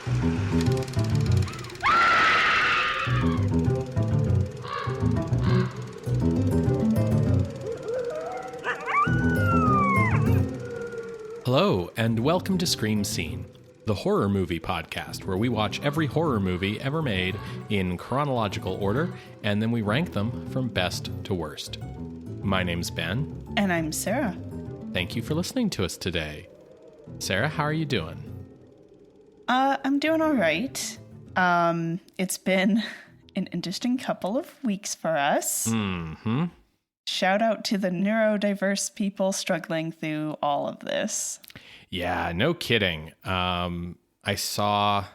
Hello, and welcome to Scream Scene, the horror movie podcast where we watch every horror movie ever made in chronological order, and then we rank them from best to worst. My name's Ben. And I'm Sarah. Thank you for listening to us today. Sarah, how are you doing? I'm doing all right. It's been an interesting couple of weeks for us. Mm-hmm. Shout out to the neurodiverse people struggling through all of this. Yeah, no kidding. I saw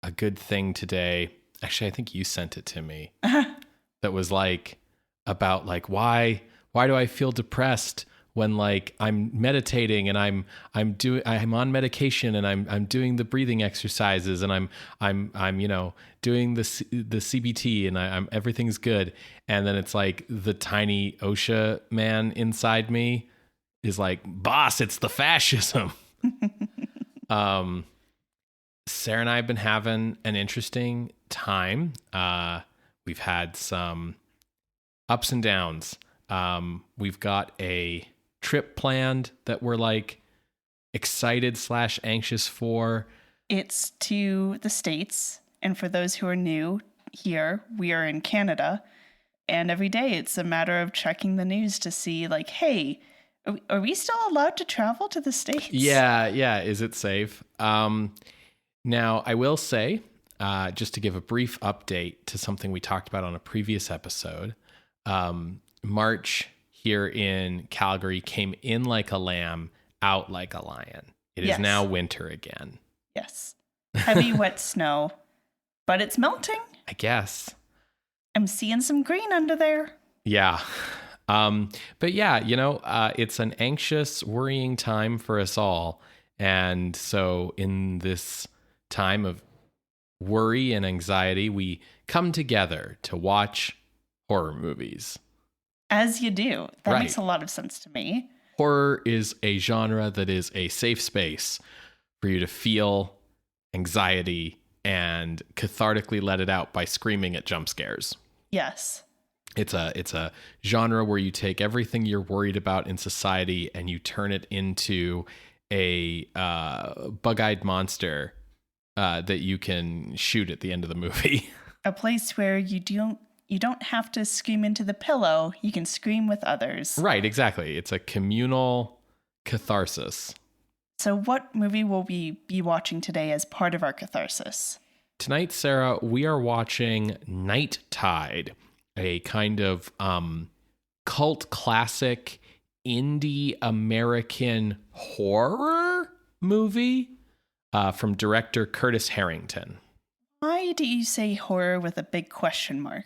a good thing today. Actually, I think you sent it to me. That was like about like why do I feel depressed when like I'm meditating and I'm on medication and I'm doing the breathing exercises and I'm doing the CBT and I'm everything's good, and then it's like the tiny OSHA man inside me is like, boss, it's the fascism. Sarah and I have been having an interesting time. We've had some ups and downs. We've got a trip planned that we're like excited / anxious for. It's to the States. And for those who are new here, we are in Canada. And every day it's a matter of checking the news to see like, hey, are we still allowed to travel to the States? Yeah. Is it safe? Now, I will say, just to give a brief update to something we talked about on a previous episode, March here in Calgary came in like a lamb, out like a lion. It is now winter again. Yes. Heavy, wet snow, but it's melting. I guess. I'm seeing some green under there. Yeah. But yeah, it's an anxious, worrying time for us all. And so in this time of worry and anxiety, we come together to watch horror movies. As you do. That Right. makes a lot of sense to me. Horror is a genre that is a safe space for you to feel anxiety and cathartically let it out by screaming at jump scares. Yes. It's a genre where you take everything you're worried about in society and you turn it into a bug-eyed monster that you can shoot at the end of the movie. A place where you don't have to scream into the pillow. You can scream with others. Right, exactly. It's a communal catharsis. So what movie will we be watching today as part of our catharsis? Tonight, Sarah, we are watching Night Tide, a kind of cult classic indie American horror movie from director Curtis Harrington. Why do you say horror with a big question mark?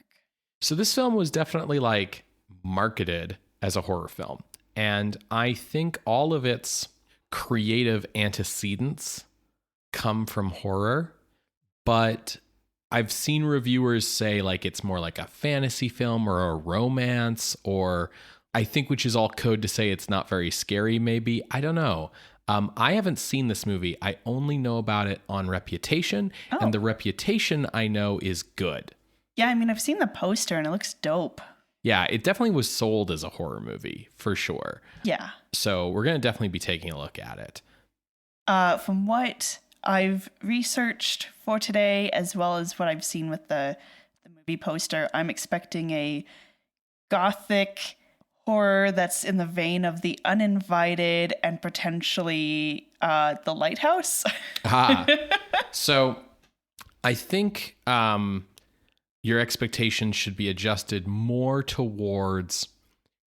So this film was definitely like marketed as a horror film. And I think all of its creative antecedents come from horror. But I've seen reviewers say like it's more like a fantasy film or a romance, or I think which is all code to say it's not very scary maybe. I don't know. I haven't seen this movie. I only know about it on Reputation. Oh. And the Reputation I know is good. Yeah, I mean, I've seen the poster and it looks dope. Yeah, it definitely was sold as a horror movie, for sure. Yeah. So we're going to definitely be taking a look at it. From what I've researched for today, as well as what I've seen with the movie poster, I'm expecting a gothic horror that's in the vein of The Uninvited and potentially The Lighthouse. So I think your expectations should be adjusted more towards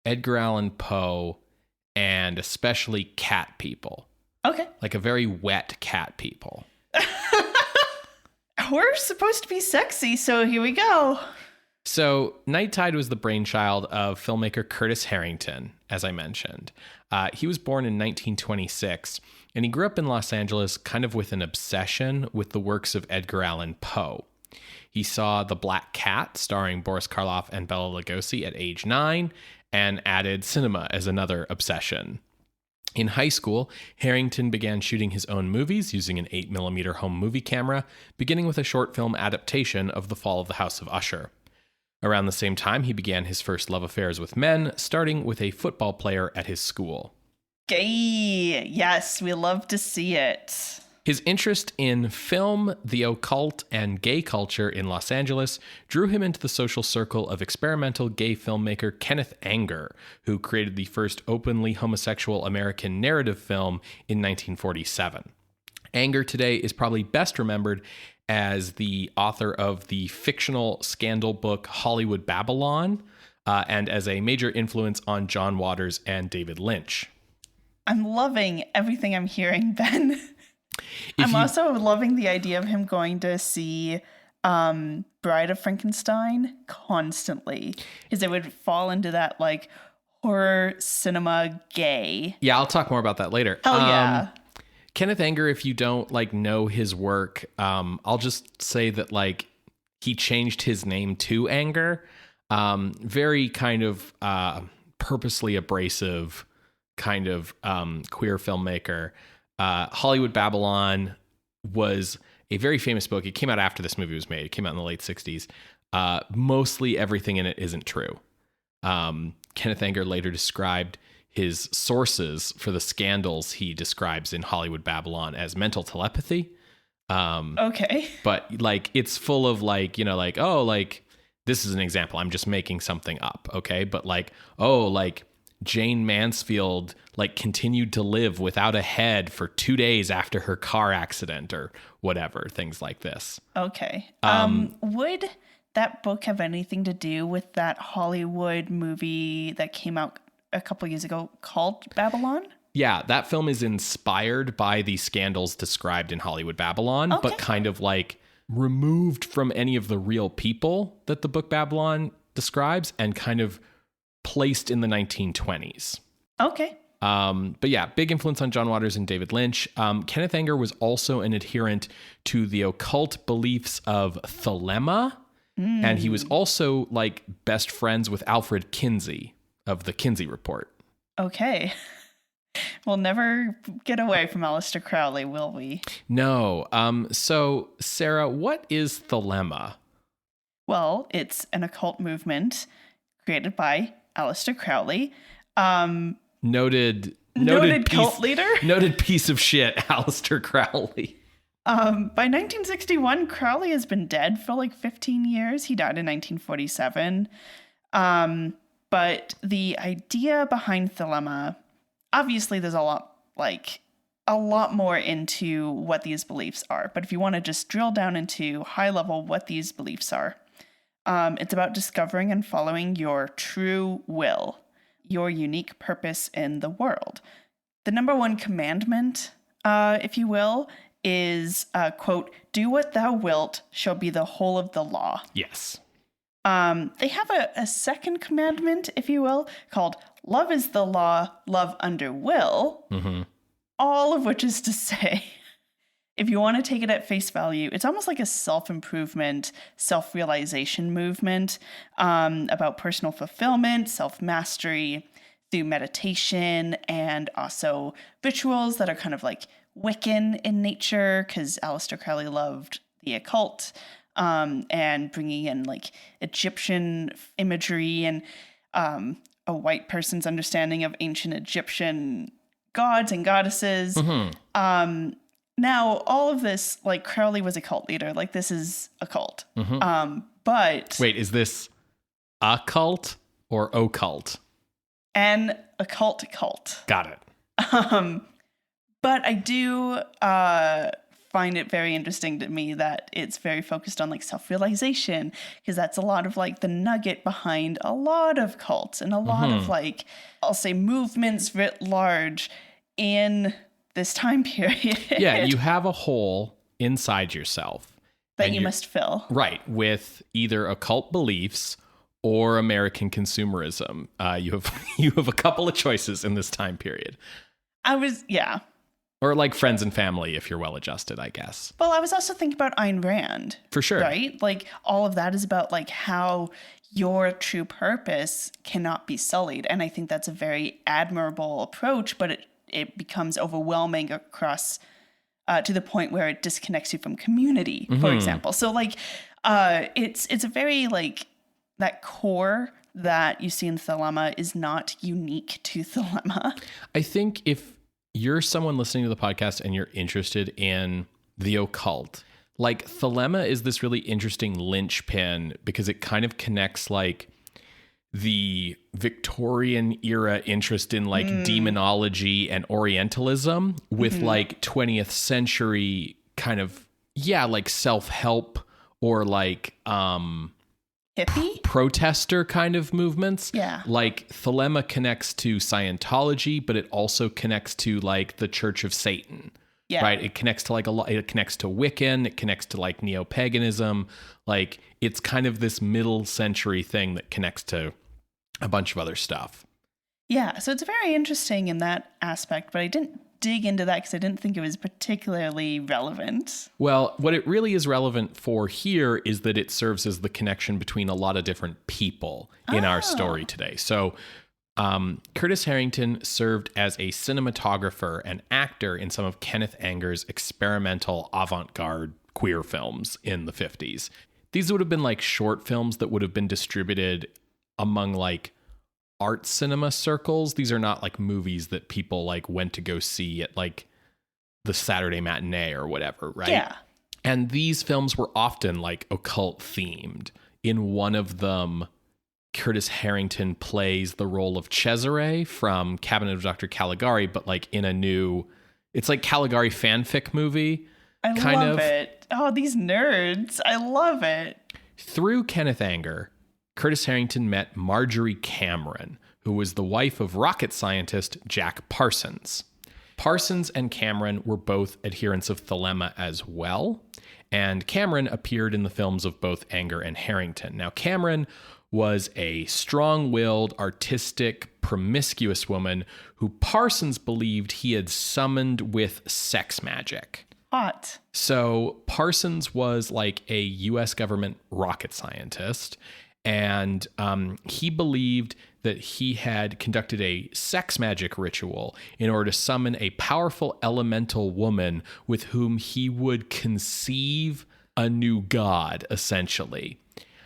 Edgar Allan Poe and especially cat people. Okay. Like a very wet cat people. We're supposed to be sexy, so here we go. So Night Tide was the brainchild of filmmaker Curtis Harrington, as I mentioned. He was born in 1926, and he grew up in Los Angeles kind of with an obsession with the works of Edgar Allan Poe. He saw The Black Cat, starring Boris Karloff and Bela Lugosi at age 9, and added cinema as another obsession. In high school, Harrington began shooting his own movies using an 8mm home movie camera, beginning with a short film adaptation of The Fall of the House of Usher. Around the same time, he began his first love affairs with men, starting with a football player at his school. Gay! Yes, we love to see it. His interest in film, the occult, and gay culture in Los Angeles drew him into the social circle of experimental gay filmmaker Kenneth Anger, who created the first openly homosexual American narrative film in 1947. Anger today is probably best remembered as the author of the fictional scandal book Hollywood Babylon, and as a major influence on John Waters and David Lynch. I'm loving everything I'm hearing, Ben. I'm also loving the idea of him going to see Bride of Frankenstein constantly, because it would fall into that like horror cinema gay. Yeah, I'll talk more about that later. Hell yeah. Kenneth Anger, if you don't like know his work, I'll just say that like he changed his name to Anger. Very kind of purposely abrasive kind of queer filmmaker. Hollywood Babylon was a very famous book. It came out after this movie was made. It came out in the late 60s. Mostly everything in it isn't true. Kenneth Anger later described his sources for the scandals he describes in Hollywood Babylon as mental telepathy. Okay. But like it's full of like, you know, like, oh, like this is an example. I'm just making something up. Okay. But like, oh, like Jane Mansfield like continued to live without a head for 2 days after her car accident or whatever, things like this. Okay. Would that book have anything to do with that Hollywood movie that came out a couple years ago called Babylon? Yeah, that film is inspired by the scandals described in Hollywood Babylon, Okay. but kind of like removed from any of the real people that the book Babylon describes and kind of placed in the 1920s. Okay. But yeah, big influence on John Waters and David Lynch. Kenneth Anger was also an adherent to the occult beliefs of Thelema, and he was also like best friends with Alfred Kinsey of the Kinsey Report. Okay. We'll never get away from Aleister Crowley, will we? No. So, Sarah, what is Thelema? Well, it's an occult movement created by Aleister Crowley. Noted cult leader? Noted piece of shit, Aleister Crowley. By 1961, Crowley has been dead for like 15 years. He died in 1947. But the idea behind Thelema, obviously there's a lot more into what these beliefs are. But if you want to just drill down into high level what these beliefs are, it's about discovering and following your true will, your unique purpose in the world. The number one commandment, if you will, is, quote, do what thou wilt shall be the whole of the law. Yes. They have a second commandment, if you will, called love is the law, love under will. Mm-hmm. All of which is to say, if you want to take it at face value, it's almost like a self-improvement, self-realization movement about personal fulfillment, self-mastery through meditation, and also rituals that are kind of like Wiccan in nature, because Aleister Crowley loved the occult. And bringing in like Egyptian imagery and a white person's understanding of ancient Egyptian gods and goddesses. Mm-hmm. Now, all of this, like Crowley was a cult leader. Like this is a cult. Mm-hmm. But wait, is this a cult or occult? An occult cult. Got it. But I do find it very interesting to me that it's very focused on like self-realization, because that's a lot of like the nugget behind a lot of cults and a lot of like, I'll say movements writ large in this time period. Yeah, you have a hole inside yourself that you must fill. Right, with either occult beliefs or American consumerism. You have a couple of choices in this time period. Or like friends and family, if you're well-adjusted, I guess. Well, I was also thinking about Ayn Rand. For sure. Right? Like, all of that is about, like, how your true purpose cannot be sullied. And I think that's a very admirable approach, but it it becomes overwhelming across to the point where it disconnects you from community, for example. So like it's a very like that core that you see in Thelema is not unique to Thelema. I think if you're someone listening to the podcast and you're interested in the occult, like Thelema is this really interesting linchpin because it kind of connects like the Victorian era interest in like demonology and Orientalism with like 20th century kind of, like self-help or like hippie protester kind of movements. Yeah. Like Thelema connects to Scientology, but it also connects to like the Church of Satan. Yeah. Right. It connects to like it connects to Wiccan. It connects to like neo-paganism. Like it's kind of this middle century thing that connects to a bunch of other stuff. Yeah. So it's very interesting in that aspect, but I didn't dig into that because I didn't think it was particularly relevant. Well, what it really is relevant for here is that it serves as the connection between a lot of different people in our story today. So Curtis Harrington served as a cinematographer and actor in some of Kenneth Anger's experimental avant-garde queer films in the 50s. These would have been like short films that would have been distributed among like art cinema circles. These are not like movies that people like went to go see at like the Saturday matinee or whatever, right? Yeah. And these films were often like occult themed. In one of them, Curtis Harrington plays the role of Cesare from Cabinet of Dr. Caligari, but like in a new, it's like Caligari fanfic movie. I love it. Oh, these nerds. I love it. Through Kenneth Anger, Curtis Harrington met Marjorie Cameron, who was the wife of rocket scientist Jack Parsons. Parsons and Cameron were both adherents of Thelema as well, and Cameron appeared in the films of both Anger and Harrington. Now, Cameron was a strong-willed, artistic, promiscuous woman who Parsons believed he had summoned with sex magic. Hot. So Parsons was like a U.S. government rocket scientist, and he believed that he had conducted a sex magic ritual in order to summon a powerful elemental woman with whom he would conceive a new god, essentially.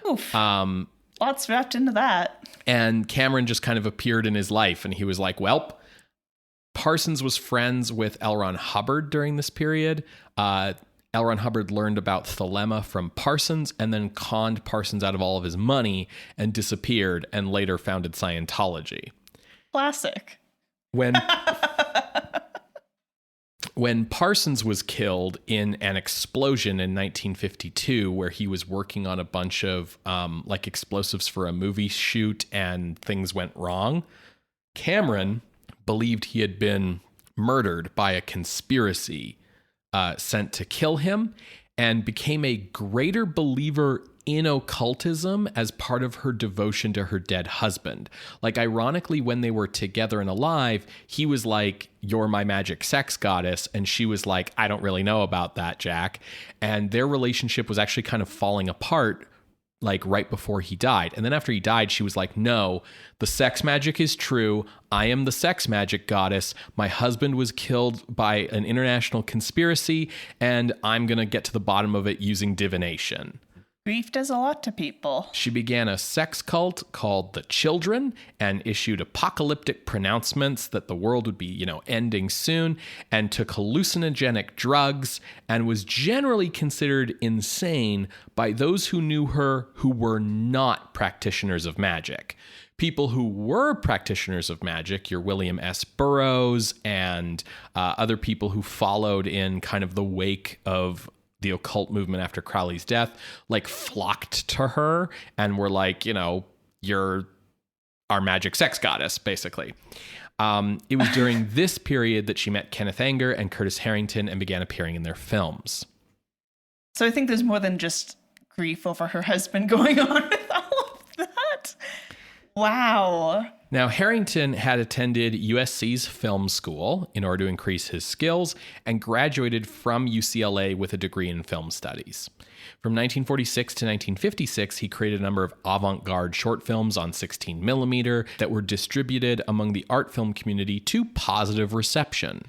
Oof. Lots wrapped into that. And Cameron just kind of appeared in his life, and he was like, welp. Parsons was friends with L. Ron Hubbard during this period. L. Ron Hubbard learned about Thelema from Parsons and then conned Parsons out of all of his money and disappeared and later founded Scientology. Classic. When Parsons was killed in an explosion in 1952, where he was working on a bunch of like explosives for a movie shoot and things went wrong, Cameron believed he had been murdered by a conspiracy sent to kill him and became a greater believer in occultism as part of her devotion to her dead husband. Like, ironically, when they were together and alive, he was like, "You're my magic sex goddess." And she was like, "I don't really know about that, Jack." And their relationship was actually kind of falling apart like right before he died. And then after he died, she was like, "No, the sex magic is true. I am the sex magic goddess. My husband was killed by an international conspiracy, and I'm going to get to the bottom of it using divination." Grief does a lot to people. She began a sex cult called the Children and issued apocalyptic pronouncements that the world would be, ending soon, and took hallucinogenic drugs and was generally considered insane by those who knew her who were not practitioners of magic. People who were practitioners of magic, your William S. Burroughs and other people who followed in kind of the wake of the occult movement after Crowley's death, like flocked to her and were like, "You're our magic sex goddess," basically. It was during this period that she met Kenneth Anger and Curtis Harrington and began appearing in their films. So I think there's more than just grief over her husband going on with all of that. Wow. Now, Harrington had attended USC's film school in order to increase his skills and graduated from UCLA with a degree in film studies. From 1946 to 1956, he created a number of avant-garde short films on 16 millimeter that were distributed among the art film community to positive reception.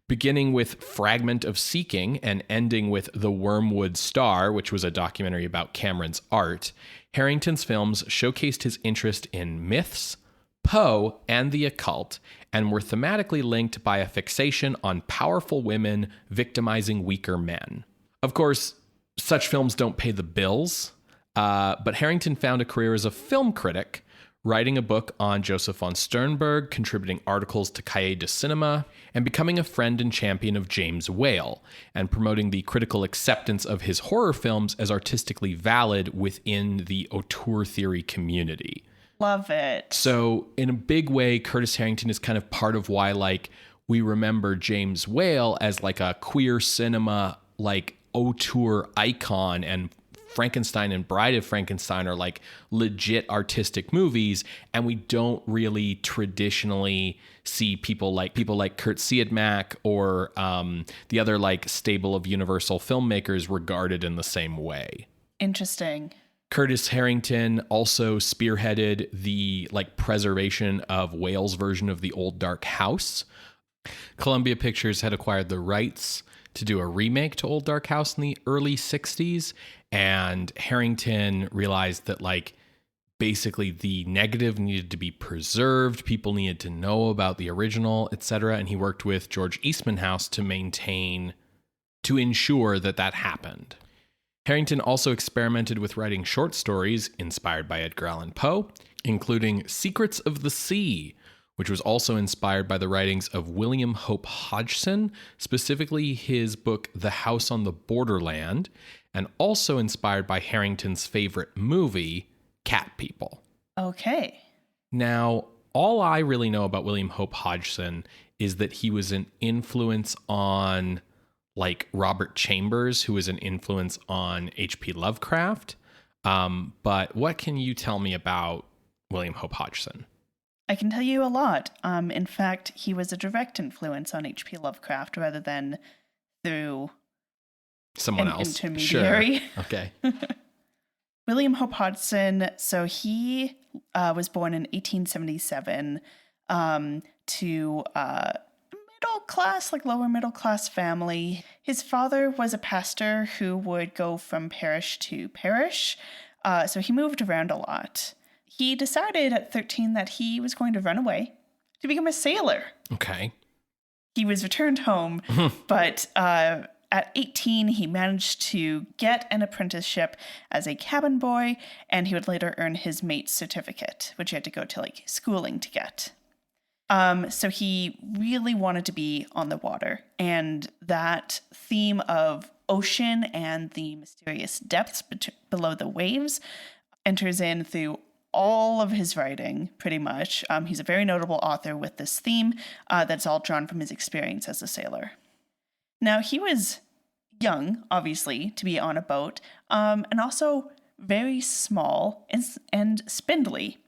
Beginning with Fragment of Seeking and ending with The Wormwood Star, which was a documentary about Cameron's art, Harrington's films showcased his interest in myths, Poe, and the occult, and were thematically linked by a fixation on powerful women victimizing weaker men. Of course, such films don't pay the bills, but Harrington found a career as a film critic, writing a book on Joseph von Sternberg, contributing articles to Cahiers du Cinéma, and becoming a friend and champion of James Whale, and promoting the critical acceptance of his horror films as artistically valid within the auteur theory community. Love it. So in a big way, Curtis Harrington is kind of part of why, like, we remember James Whale as like a queer cinema, like, auteur icon, and Frankenstein and Bride of Frankenstein are like legit artistic movies, and we don't really traditionally see people like Kurt Siodmak or the other like stable of Universal filmmakers regarded in the same way. Interesting. Curtis Harrington also spearheaded the like preservation of Whale's version of the Old Dark House. Columbia Pictures had acquired the rights to do a remake to Old Dark House in the early 60s, and Harrington realized that like basically the negative needed to be preserved, people needed to know about the original, etc., and he worked with George Eastman House to ensure that happened. Harrington also experimented with writing short stories inspired by Edgar Allan Poe, including Secrets of the Sea, which was also inspired by the writings of William Hope Hodgson, specifically his book The House on the Borderland, and also inspired by Harrington's favorite movie, Cat People. Okay. Now, all I really know about William Hope Hodgson is that he was an influence on like Robert Chambers, who was an influence on H.P. Lovecraft. But what can you tell me about William Hope Hodgson? I can tell you a lot. In fact, he was a direct influence on H.P. Lovecraft rather than through someone an else. Intermediary. Sure. Okay. William Hope Hodgson, so he was born in 1877 to middle class, like lower middle class family. His father was a pastor who would go from parish to parish, so he moved around a lot. He decided at 13 that he was going to run away to become a sailor. Okay. He was returned home, but at 18, he managed to get an apprenticeship as a cabin boy, and he would later earn his mate's certificate, which he had to go to like schooling to get. So he really wanted to be on the water, and that theme of ocean and the mysterious depths below the waves enters in through all of his writing, pretty much. He's a very notable author with this theme that's all drawn from his experience as a sailor. Now, he was young, obviously, to be on a boat, and also very small and spindly.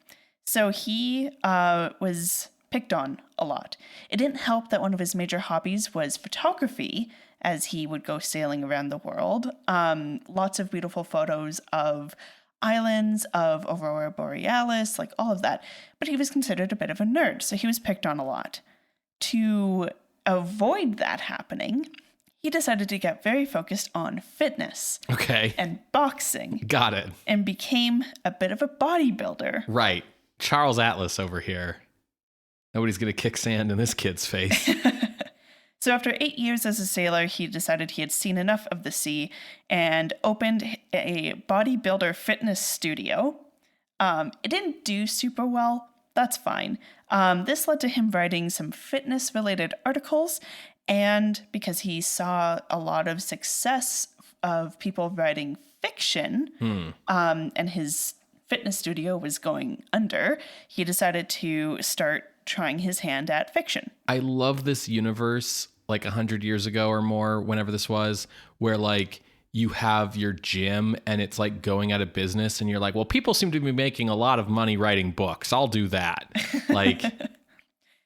So he was picked on a lot. It didn't help that one of his major hobbies was photography, as he would go sailing around the world. Lots of beautiful photos of islands, of Aurora Borealis, like all of that. But he was considered a bit of a nerd, so he was picked on a lot. To avoid that happening, he decided to get very focused on fitness. Okay. And boxing. Got it. And became a bit of a bodybuilder. Right. Charles Atlas over here. Nobody's going to kick sand in this kid's face. So after 8 years as a sailor, he decided he had seen enough of the sea and opened a bodybuilder fitness studio. It didn't do super well. That's fine. This led to him writing some fitness-related articles, and because he saw a lot of success of people writing fiction, and his fitness studio was going under, he decided to start trying his hand at fiction. I love this universe, like 100 years ago or more, whenever this was, where like you have your gym and it's like going out of business and you're like, well, people seem to be making a lot of money writing books. I'll do that. Like,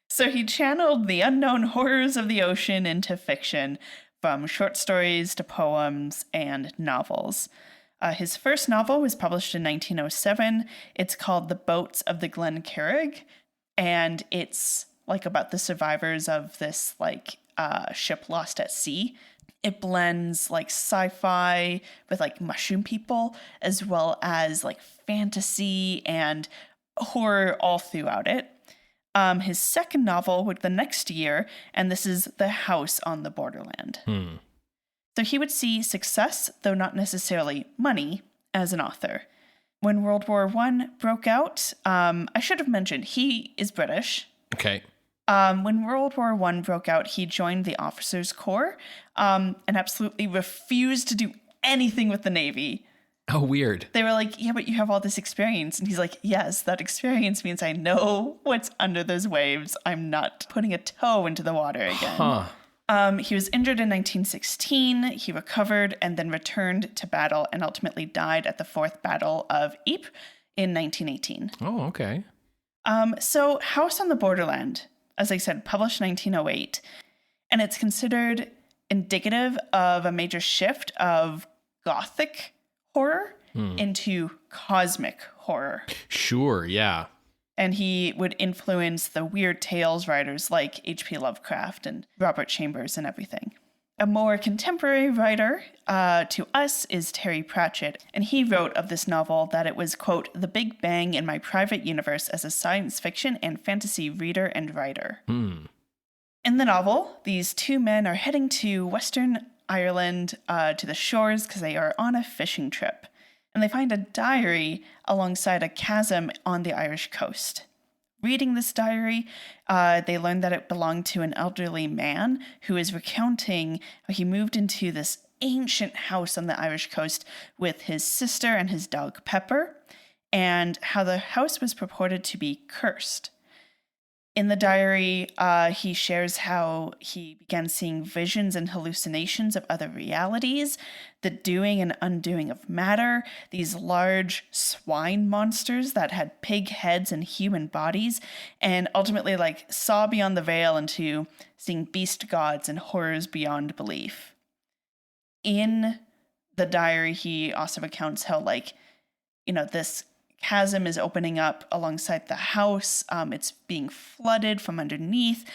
so he channeled the unknown horrors of the ocean into fiction, from short stories to poems and novels. His first novel was published in 1907. It's called The Boats of the Glen Carrig, and it's like about the survivors of this like ship lost at sea. It blends like sci-fi with like mushroom people, as well as like fantasy and horror all throughout it. His second novel would the next year, and this is The House on the Borderland. So he would see success, though not necessarily money, as an author. When World War I broke out, I should have mentioned, he is British. Okay. When World War I broke out, he joined the Officers' Corps and absolutely refused to do anything with the Navy. Oh, weird. They were like, yeah, but you have all this experience. And he's like, yes, that experience means I know what's under those waves. I'm not putting a toe into the water again. He was injured in 1916. He recovered and then returned to battle and ultimately died at the Fourth Battle of Ypres in 1918. Oh, okay. So House on the Borderland, as I said, published 1908, and it's considered indicative of a major shift of Gothic horror into cosmic horror. Sure, yeah. And he would influence the weird tales writers like H.P. Lovecraft and Robert Chambers and everything. A more contemporary writer to us is Terry Pratchett, and he wrote of this novel that it was, quote, the big bang in my private universe as a science fiction and fantasy reader and writer. In the novel, these two men are heading to Western Ireland to the shores because they are on a fishing trip, and they find a diary alongside a chasm on the Irish coast. Reading this diary, they learn that it belonged to an elderly man who is recounting how he moved into this ancient house on the Irish coast with his sister and his dog Pepper, and how the house was purported to be cursed. In the diary, he shares how he began seeing visions and hallucinations of other realities, the doing and undoing of matter, these large swine monsters that had pig heads and human bodies, and ultimately like saw beyond the veil into seeing beast gods and horrors beyond belief. In the diary, he also recounts how this chasm is opening up alongside the house. It's being flooded from underneath.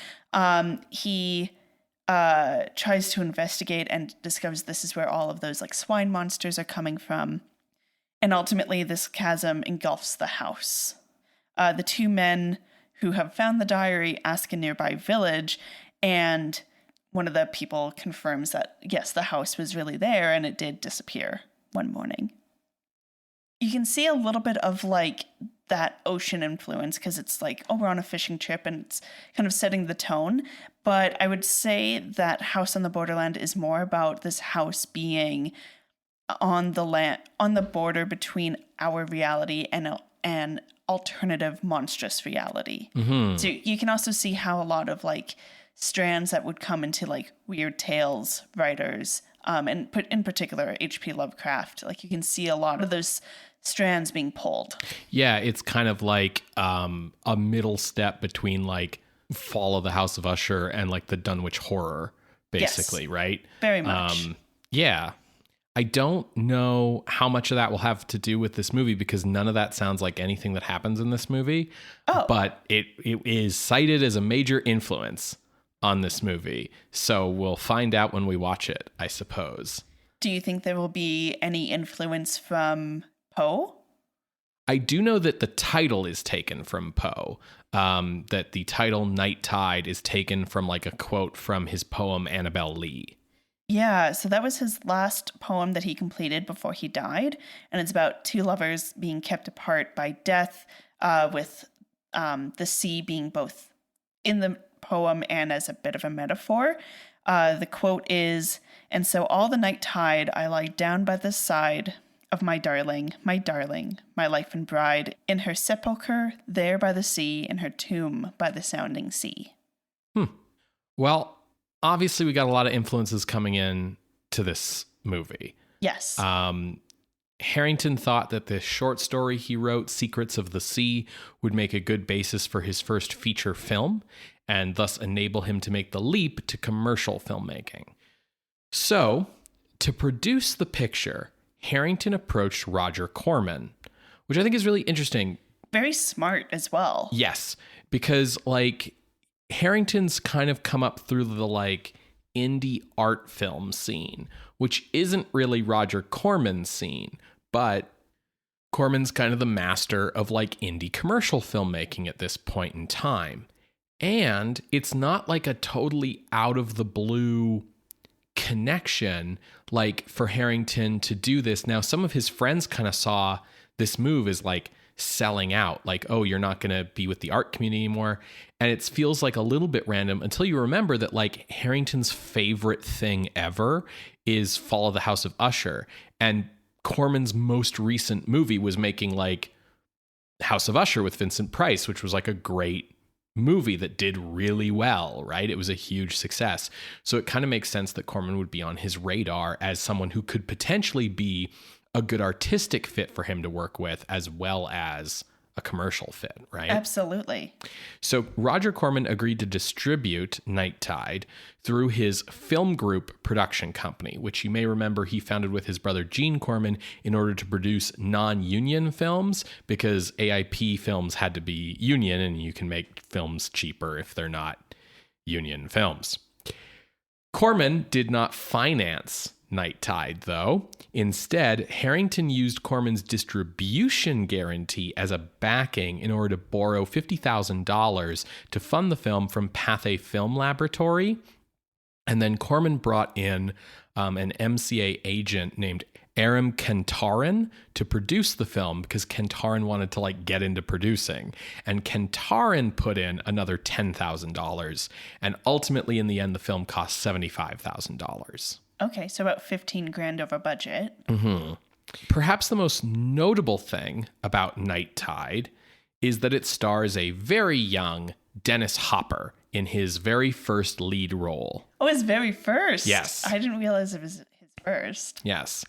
He tries to investigate and discovers this is where all of those like swine monsters are coming from. And ultimately this chasm engulfs the house. The two men who have found the diary ask a nearby village, and one of the people confirms that yes, the house was really there and it did disappear one morning. You can see a little bit of like that ocean influence because it's like, oh, we're on a fishing trip and it's kind of setting the tone. But I would say that House on the Borderland is more about this house being on the land, on the border between our reality and an alternative monstrous reality. So you can also see how a lot of like strands that would come into like weird tales writers, and in particular H.P. Lovecraft, like you can see a lot of those strands being pulled. Yeah, it's kind of like a middle step between like Fall of the House of Usher and like the Dunwich Horror, basically, yes, right? Very much. Yeah. I don't know how much of that will have to do with this movie because none of that sounds like anything that happens in this movie. Oh. But it is cited as a major influence on this movie. So we'll find out when we watch it, I suppose. Do you think there will be any influence from Poe? I do know that the title is taken from Poe, that the title Night Tide is taken from like a quote from his poem Annabel Lee. Yeah, so that was his last poem that he completed before he died, and it's about two lovers being kept apart by death, with the sea being both in the poem and as a bit of a metaphor. The quote is, "And so all the night tide I lie down by the side of my darling, my life and bride, in her sepulchre there by the sea, in her tomb by the sounding sea." Well, obviously we got a lot of influences coming in to this movie. Yes. Harrington thought that the short story he wrote, Secrets of the Sea, would make a good basis for his first feature film and thus enable him to make the leap to commercial filmmaking. So, to produce the picture, Harrington approached Roger Corman, which I think is really interesting. Very smart as well. Yes, because like Harrington's kind of come up through the like indie art film scene, which isn't really Roger Corman's scene, but Corman's kind of the master of like indie commercial filmmaking at this point in time. And it's not like a totally out of the blue connection like for Harrington to do this. Now, some of his friends kind of saw this move as like selling out, like, oh, you're not going to be with the art community anymore. And it feels like a little bit random until you remember that like Harrington's favorite thing ever is Fall of the House of Usher. And Corman's most recent movie was making like House of Usher with Vincent Price, which was like a great movie that did really well, right? It was a huge success. So it kind of makes sense that Corman would be on his radar as someone who could potentially be a good artistic fit for him to work with, as well as a commercial fit, right? Absolutely. So Roger Corman agreed to distribute Night Tide through his film group production company, which you may remember he founded with his brother Gene Corman in order to produce non-union films, because AIP films had to be union and you can make films cheaper if they're not union films. Corman did not finance Night Tide, though. Instead, Harrington used Corman's distribution guarantee as a backing in order to borrow $50,000 to fund the film from Pathé Film Laboratory. And then Corman brought in an MCA agent named Aram Kantaran to produce the film because Kantaran wanted to like get into producing. And Kantaran put in another $10,000. And ultimately, in the end, the film cost $75,000. Okay, so about 15 grand over budget. Mm-hmm. Perhaps the most notable thing about Night Tide is that it stars a very young Dennis Hopper in his very first lead role. Oh, his very first? Yes. I didn't realize it was his first. Yes.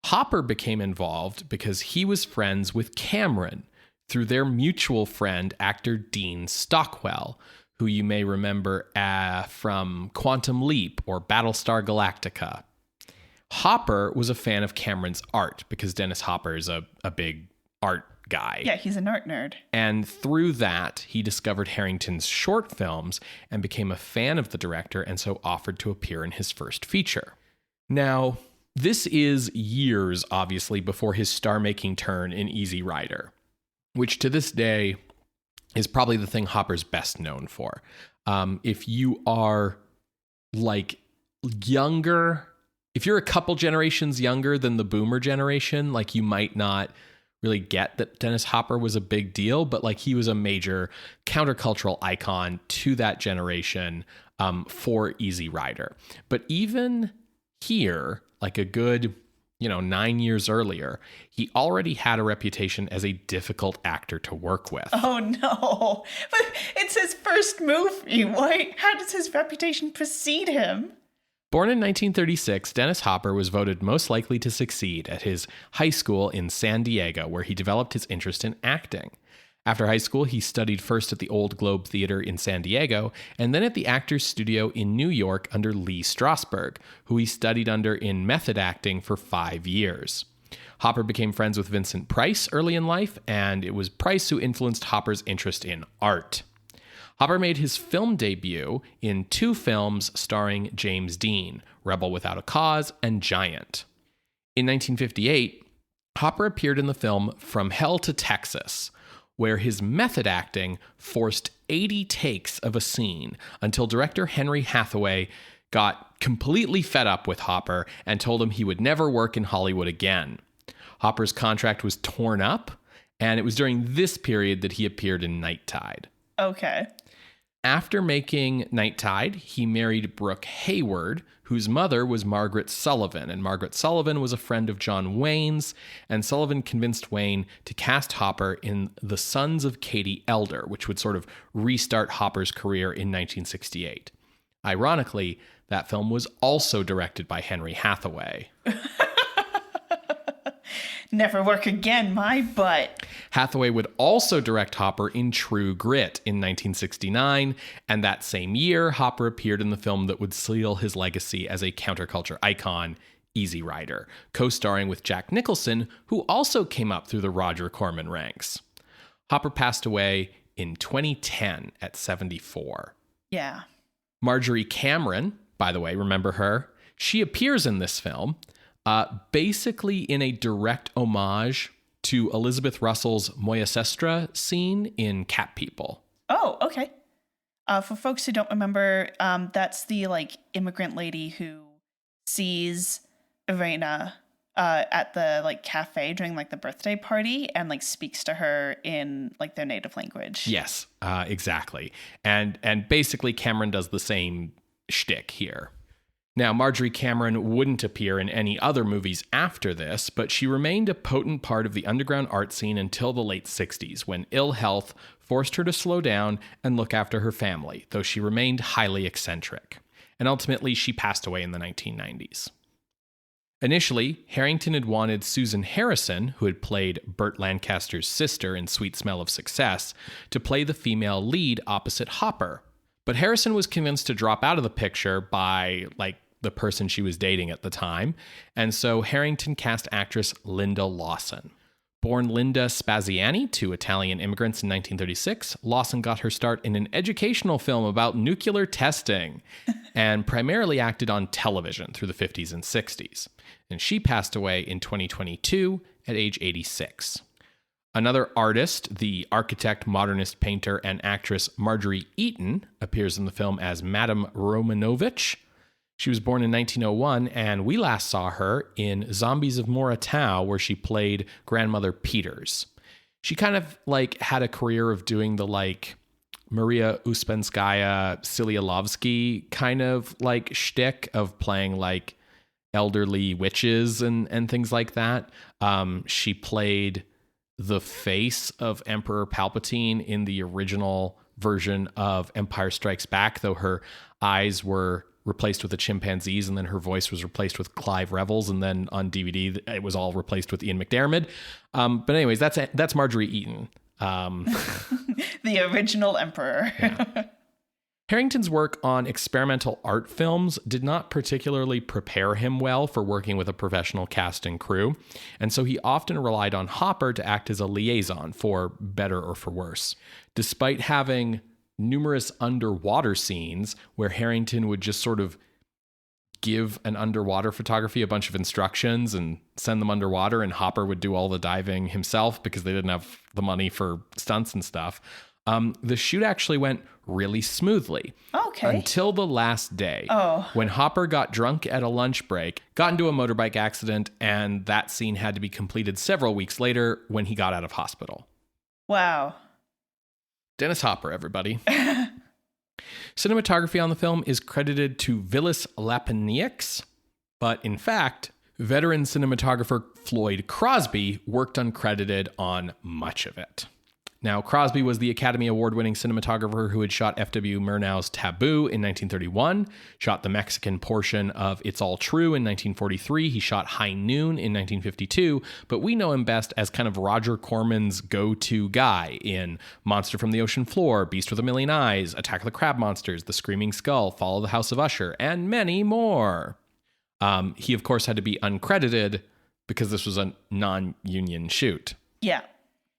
Hopper became involved because he was friends with Cameron through their mutual friend, actor Dean Stockwell, who you may remember from Quantum Leap or Battlestar Galactica. Hopper was a fan of Cameron's art because Dennis Hopper is a big art guy. Yeah, he's an art nerd. And through that, he discovered Harrington's short films and became a fan of the director, and so offered to appear in his first feature. Now, this is years, obviously, before his star-making turn in Easy Rider, which to this day is probably the thing Hopper's best known for. If you are like younger, if you're a couple generations younger than the boomer generation, like you might not really get that Dennis Hopper was a big deal, but like he was a major countercultural icon to that generation for Easy Rider. But even here, like a good 9 years earlier, he already had a reputation as a difficult actor to work with. Oh, no. But it's his first movie. How does his reputation precede him? Born in 1936, Dennis Hopper was voted most likely to succeed at his high school in San Diego, where he developed his interest in acting. After high school, he studied first at the Old Globe Theater in San Diego, and then at the Actors Studio in New York under Lee Strasberg, who he studied under in method acting for 5 years. Hopper became friends with Vincent Price early in life, and it was Price who influenced Hopper's interest in art. Hopper made his film debut in 2 films starring James Dean, Rebel Without a Cause and Giant. In 1958, Hopper appeared in the film From Hell to Texas, where his method acting forced 80 takes of a scene until director Henry Hathaway got completely fed up with Hopper and told him he would never work in Hollywood again. Hopper's contract was torn up, and it was during this period that he appeared in Night Tide. Okay. After making Night Tide, he married Brooke Hayward, whose mother was Margaret Sullivan, and Margaret Sullivan was a friend of John Wayne's, and Sullivan convinced Wayne to cast Hopper in The Sons of Katie Elder, which would sort of restart Hopper's career in 1968. Ironically, that film was also directed by Henry Hathaway. Never work again, my butt. Hathaway would also direct Hopper in True Grit in 1969, and that same year, Hopper appeared in the film that would seal his legacy as a counterculture icon, Easy Rider, co-starring with Jack Nicholson, who also came up through the Roger Corman ranks. Hopper passed away in 2010 at 74. Yeah. Marjorie Cameron, by the way, remember her? She appears in this film, basically in a direct homage to Elizabeth Russell's Moya Sestra scene in Cat People. Oh, okay. For folks who don't remember, that's the immigrant lady who sees Irena at the cafe during the birthday party and speaks to her in their native language. Yes, exactly. And basically Cameron does the same shtick here. Now, Marjorie Cameron wouldn't appear in any other movies after this, but she remained a potent part of the underground art scene until the late 60s, when ill health forced her to slow down and look after her family, though she remained highly eccentric. And ultimately, she passed away in the 1990s. Initially, Harrington had wanted Susan Harrison, who had played Burt Lancaster's sister in Sweet Smell of Success, to play the female lead opposite Hopper. But Harrison was convinced to drop out of the picture by, the person she was dating at the time, and so Harrington cast actress Linda Lawson. Born Linda Spaziani to Italian immigrants in 1936, Lawson got her start in an educational film about nuclear testing and primarily acted on television through the 50s and 60s. And she passed away in 2022 at age 86. Another artist, the architect, modernist painter, and actress Marjorie Eaton, appears in the film as Madame Romanovich. She was born in 1901, and we last saw her in Zombies of Moratau, where she played Grandmother Peters. She kind of had a career of doing the Maria Uspenskaya, Silialovsky kind of shtick of playing elderly witches and things like that. She played the face of Emperor Palpatine in the original version of Empire Strikes Back, though her eyes were replaced with the chimpanzees, and then her voice was replaced with Clive Revels, and then on DVD it was all replaced with Ian McDiarmid. But anyways, that's Marjorie Eaton. The original Emperor. Yeah. Harrington's work on experimental art films did not particularly prepare him well for working with a professional cast and crew, and so he often relied on Hopper to act as a liaison, for better or for worse. Despite having numerous underwater scenes where Harrington would just sort of give an underwater photography a bunch of instructions and send them underwater, and Hopper would do all the diving himself because they didn't have the money for stunts and stuff. The shoot actually went really smoothly. Okay. Until the last day, when Hopper got drunk at a lunch break, got into a motorbike accident, and that scene had to be completed several weeks later when he got out of hospital. Wow. Dennis Hopper, everybody. Cinematography on the film is credited to Vilas Lapiniaks, but in fact, veteran cinematographer Floyd Crosby worked uncredited on much of it. Now, Crosby was the Academy Award-winning cinematographer who had shot F.W. Murnau's Taboo in 1931, shot the Mexican portion of It's All True in 1943, he shot High Noon in 1952, but we know him best as kind of Roger Corman's go-to guy in Monster from the Ocean Floor, Beast with a Million Eyes, Attack of the Crab Monsters, The Screaming Skull, Fall of the House of Usher, and many more. He, of course, had to be uncredited because this was a non-union shoot. Yeah.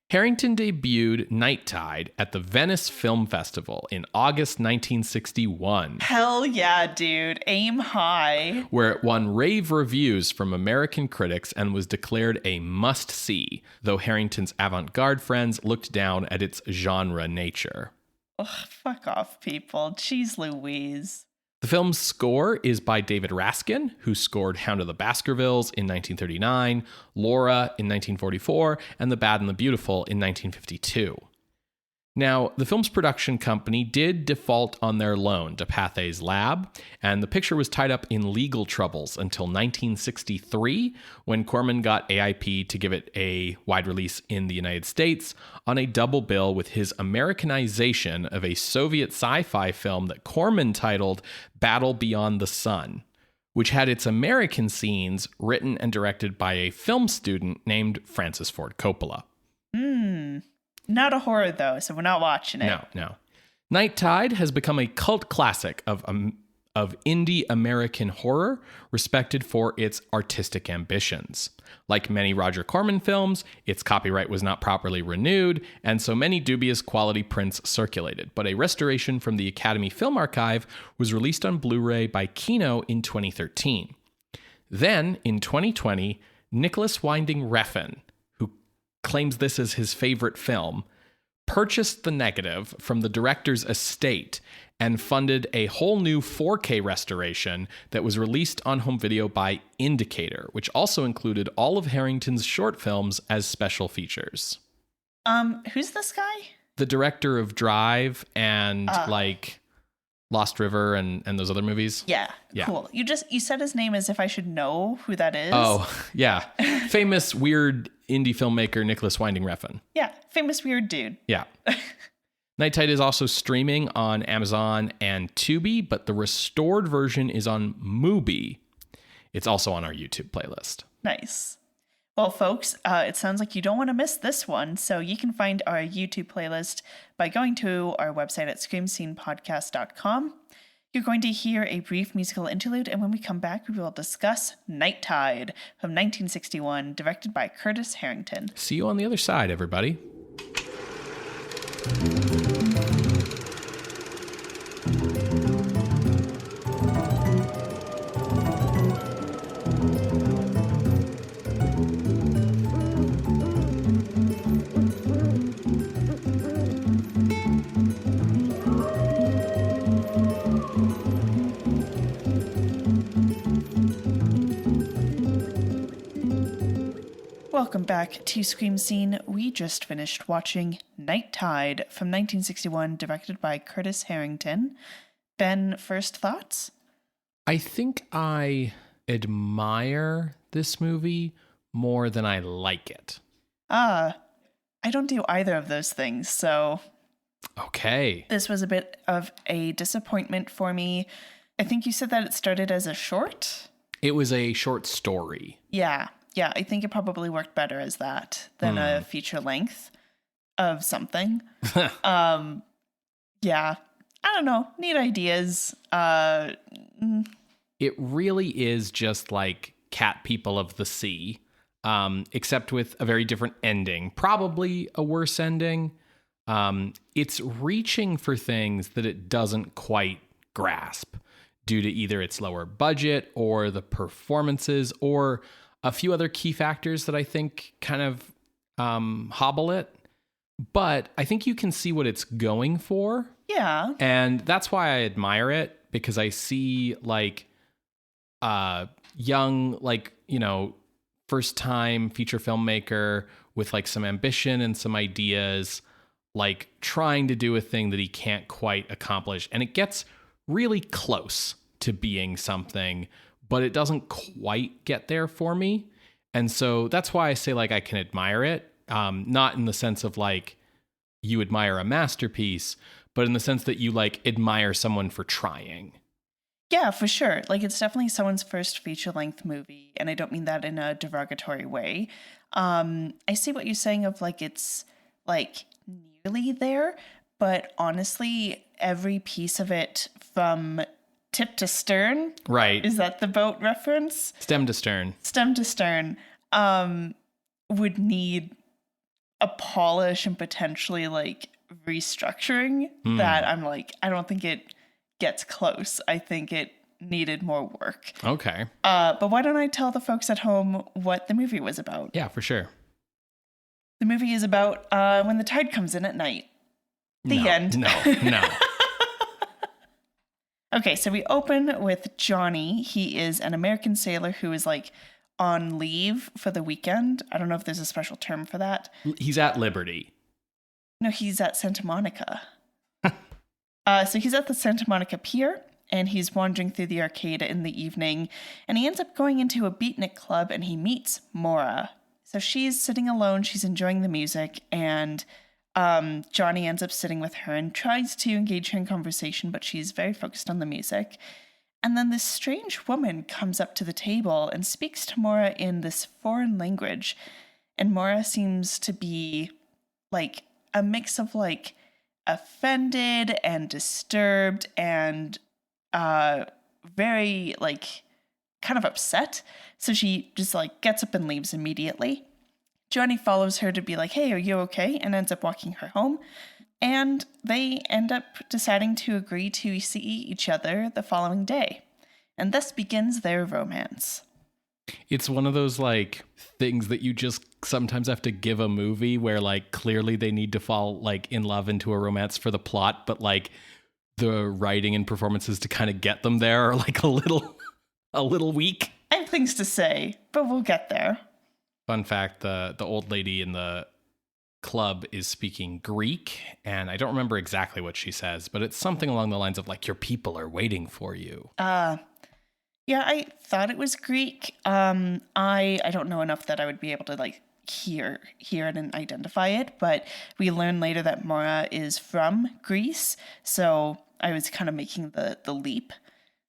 Harrington debuted Night Tide at the Venice Film Festival in August 1961. Hell yeah, dude. Aim high. Where it won rave reviews from American critics and was declared a must-see, though Harrington's avant-garde friends looked down at its genre nature. Ugh, fuck off, people. Jeez Louise. The film's score is by David Raskin, who scored Hound of the Baskervilles in 1939, Laura in 1944, and The Bad and the Beautiful in 1952. Now, the film's production company did default on their loan to Pathé's lab, and the picture was tied up in legal troubles until 1963, when Corman got AIP to give it a wide release in the United States on a double bill with his Americanization of a Soviet sci-fi film that Corman titled Battle Beyond the Sun, which had its American scenes written and directed by a film student named Francis Ford Coppola. Not a horror, though, so we're not watching it. No. Night Tide has become a cult classic of indie American horror, respected for its artistic ambitions. Like many Roger Corman films, its copyright was not properly renewed, and so many dubious quality prints circulated. But a restoration from the Academy Film Archive was released on Blu-ray by Kino in 2013. Then, in 2020, Nicholas Winding Refn, who claims this as his favorite film, purchased the negative from the director's estate and funded a whole new 4K restoration that was released on home video by Indicator, which also included all of Harrington's short films as special features. Who's this guy? The director of Drive and like Lost River and those other movies. Yeah, cool. You said his name as if I should know who that is. Oh, yeah. Famous weird indie filmmaker Nicholas Winding Refn. Yeah, famous weird dude. Yeah. Night Tide is also streaming on Amazon and Tubi, but the restored version is on Mubi. It's also on our YouTube playlist. Nice. Well, folks, it sounds like you don't want to miss this one, so you can find our YouTube playlist by going to our website at screamscenepodcast.com. You're going to hear a brief musical interlude, and when we come back, we will discuss Night Tide from 1961, directed by Curtis Harrington. See you on the other side, everybody. Welcome back to Scream Scene. We just finished watching Night Tide from 1961, directed by Curtis Harrington. Ben, first thoughts? I think I admire this movie more than I like it. I don't do either of those things, so... Okay. This was a bit of a disappointment for me. I think you said that it started as a short? It was a short story. Yeah, I think it probably worked better as that than a feature length of something. Yeah, I don't know. Neat ideas. It really is just like Cat People of the Sea, except with a very different ending. Probably a worse ending. It's reaching for things that it doesn't quite grasp due to either its lower budget or the performances or a few other key factors that I think kind of hobble it. But I think you can see what it's going for. Yeah. And that's why I admire it, because I see like young, like, you know, first time feature filmmaker with like some ambition and some ideas, like trying to do a thing that he can't quite accomplish. And it gets really close to being something, but it doesn't quite get there for me. And so that's why I say like I can admire it. Not in the sense of like you admire a masterpiece, but in the sense that you like admire someone for trying. Yeah, for sure. Like it's definitely someone's first feature-length movie, and I don't mean that in a derogatory way. I see what you're saying of like it's like nearly there, but honestly, every piece of it from tip to stern. Right. Is that the boat reference? Stem to stern. Stem to stern. Would need a polish and potentially like restructuring that I'm like, I don't think it gets close. I think it needed more work. Okay. But why don't I tell the folks at home what the movie was about? Yeah, for sure. The movie is about when the tide comes in at night. The end. No. Okay, so we open with Johnny. He is an American sailor who is like on leave for the weekend. I don't know if there's a special term for that. He's at Liberty. No, he's at Santa Monica. So he's at the Santa Monica Pier, and he's wandering through the arcade in the evening, and he ends up going into a beatnik club, and he meets Maura. So she's sitting alone, she's enjoying the music, and Johnny ends up sitting with her and tries to engage her in conversation, but she's very focused on the music. And then this strange woman comes up to the table and speaks to Mora in this foreign language. And Mora seems to be like a mix of like offended and disturbed and very like kind of upset. So she just like gets up and leaves immediately. Johnny follows her to be like, hey, are you okay? And ends up walking her home. And they end up deciding to agree to see each other the following day. And thus begins their romance. It's one of those like things that you just sometimes have to give a movie where like clearly they need to fall like in love into a romance for the plot, but like the writing and performances to kind of get them there are like a little weak. I have things to say, but we'll get there. Fun fact, the old lady in the club is speaking Greek, and I don't remember exactly what she says, but it's something along the lines of like, your people are waiting for you. Yeah, I thought it was Greek. I don't know enough that I would be able to like hear it and identify it, but we learn later that Mora is from Greece, so I was kind of making the leap.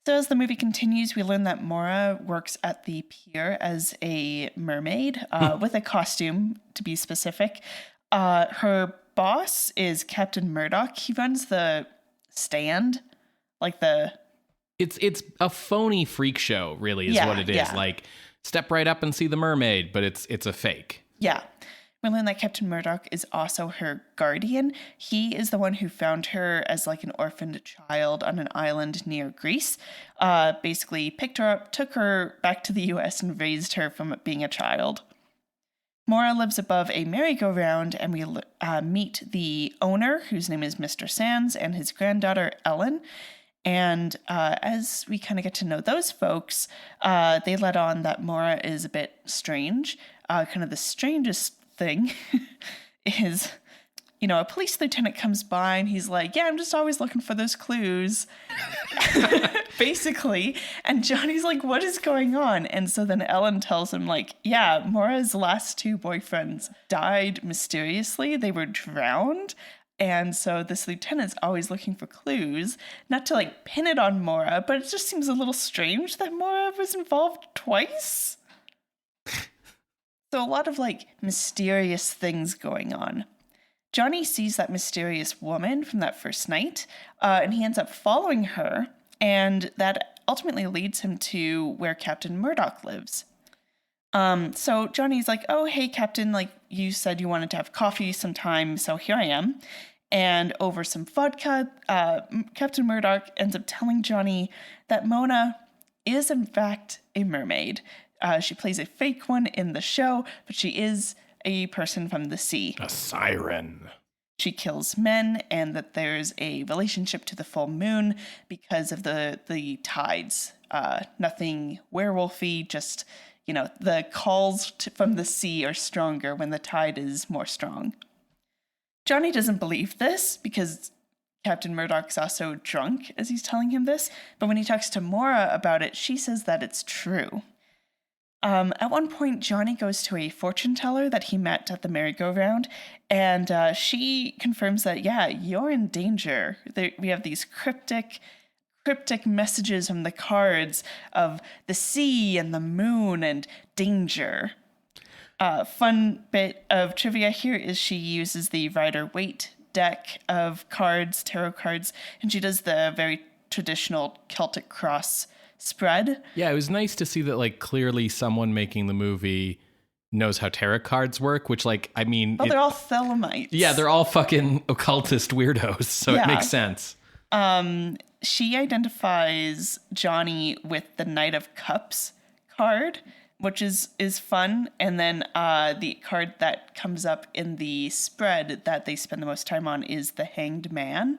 So as the movie continues, we learn that Mora works at the pier as a mermaid, with a costume, to be specific. Her boss is Captain Murdoch. He runs the stand, like the... It's a phony freak show, really, is what it is. Yeah. Like, step right up and see the mermaid, but it's a fake. Yeah. We learn that Captain Murdoch is also her guardian. He is the one who found her as like an orphaned child on an island near Greece. Basically picked her up, took her back to the US and raised her from being a child. Mora lives above a merry-go-round, and we meet the owner, whose name is Mr. Sands, and his granddaughter, Ellen. And as we kind of get to know those folks, they let on that Mora is a bit strange. Kind of the strangest thing is, a police lieutenant comes by and he's like, yeah, I'm just always looking for those clues, basically. And Johnny's like, what is going on? And so then Ellen tells him like, yeah, Mora's last two boyfriends died mysteriously. They were drowned. And so this lieutenant's always looking for clues, not to like pin it on Mora, but it just seems a little strange that Mora was involved twice. So a lot of like mysterious things going on. Johnny sees that mysterious woman from that first night, and he ends up following her, and that ultimately leads him to where Captain Murdoch lives. So Johnny's like, oh, hey, Captain, like you said you wanted to have coffee sometime, so here I am. And over some vodka, Captain Murdoch ends up telling Johnny that Mona is in fact a mermaid. She plays a fake one in the show, but she is a person from the sea. A siren. She kills men, and that there's a relationship to the full moon because of the tides. Nothing werewolfy, just, the calls from the sea are stronger when the tide is more strong. Johnny doesn't believe this because Captain Murdoch's also drunk as he's telling him this, but when he talks to Mora about it, she says that it's true. At one point, Johnny goes to a fortune teller that he met at the merry-go-round, and she confirms that, yeah, you're in danger. We have these cryptic messages from the cards of the sea and the moon and danger. Fun bit of trivia here is she uses the Rider-Waite deck of cards, tarot cards, and she does the very traditional Celtic cross spread. Yeah, it was nice to see that like clearly someone making the movie knows how tarot cards work, which like, I mean... Well, they're all Thelemites. Yeah, they're all fucking occultist weirdos, so yeah. It makes sense. She identifies Johnny with the Knight of Cups card, which is fun. And then the card that comes up in the spread that they spend the most time on is the Hanged Man.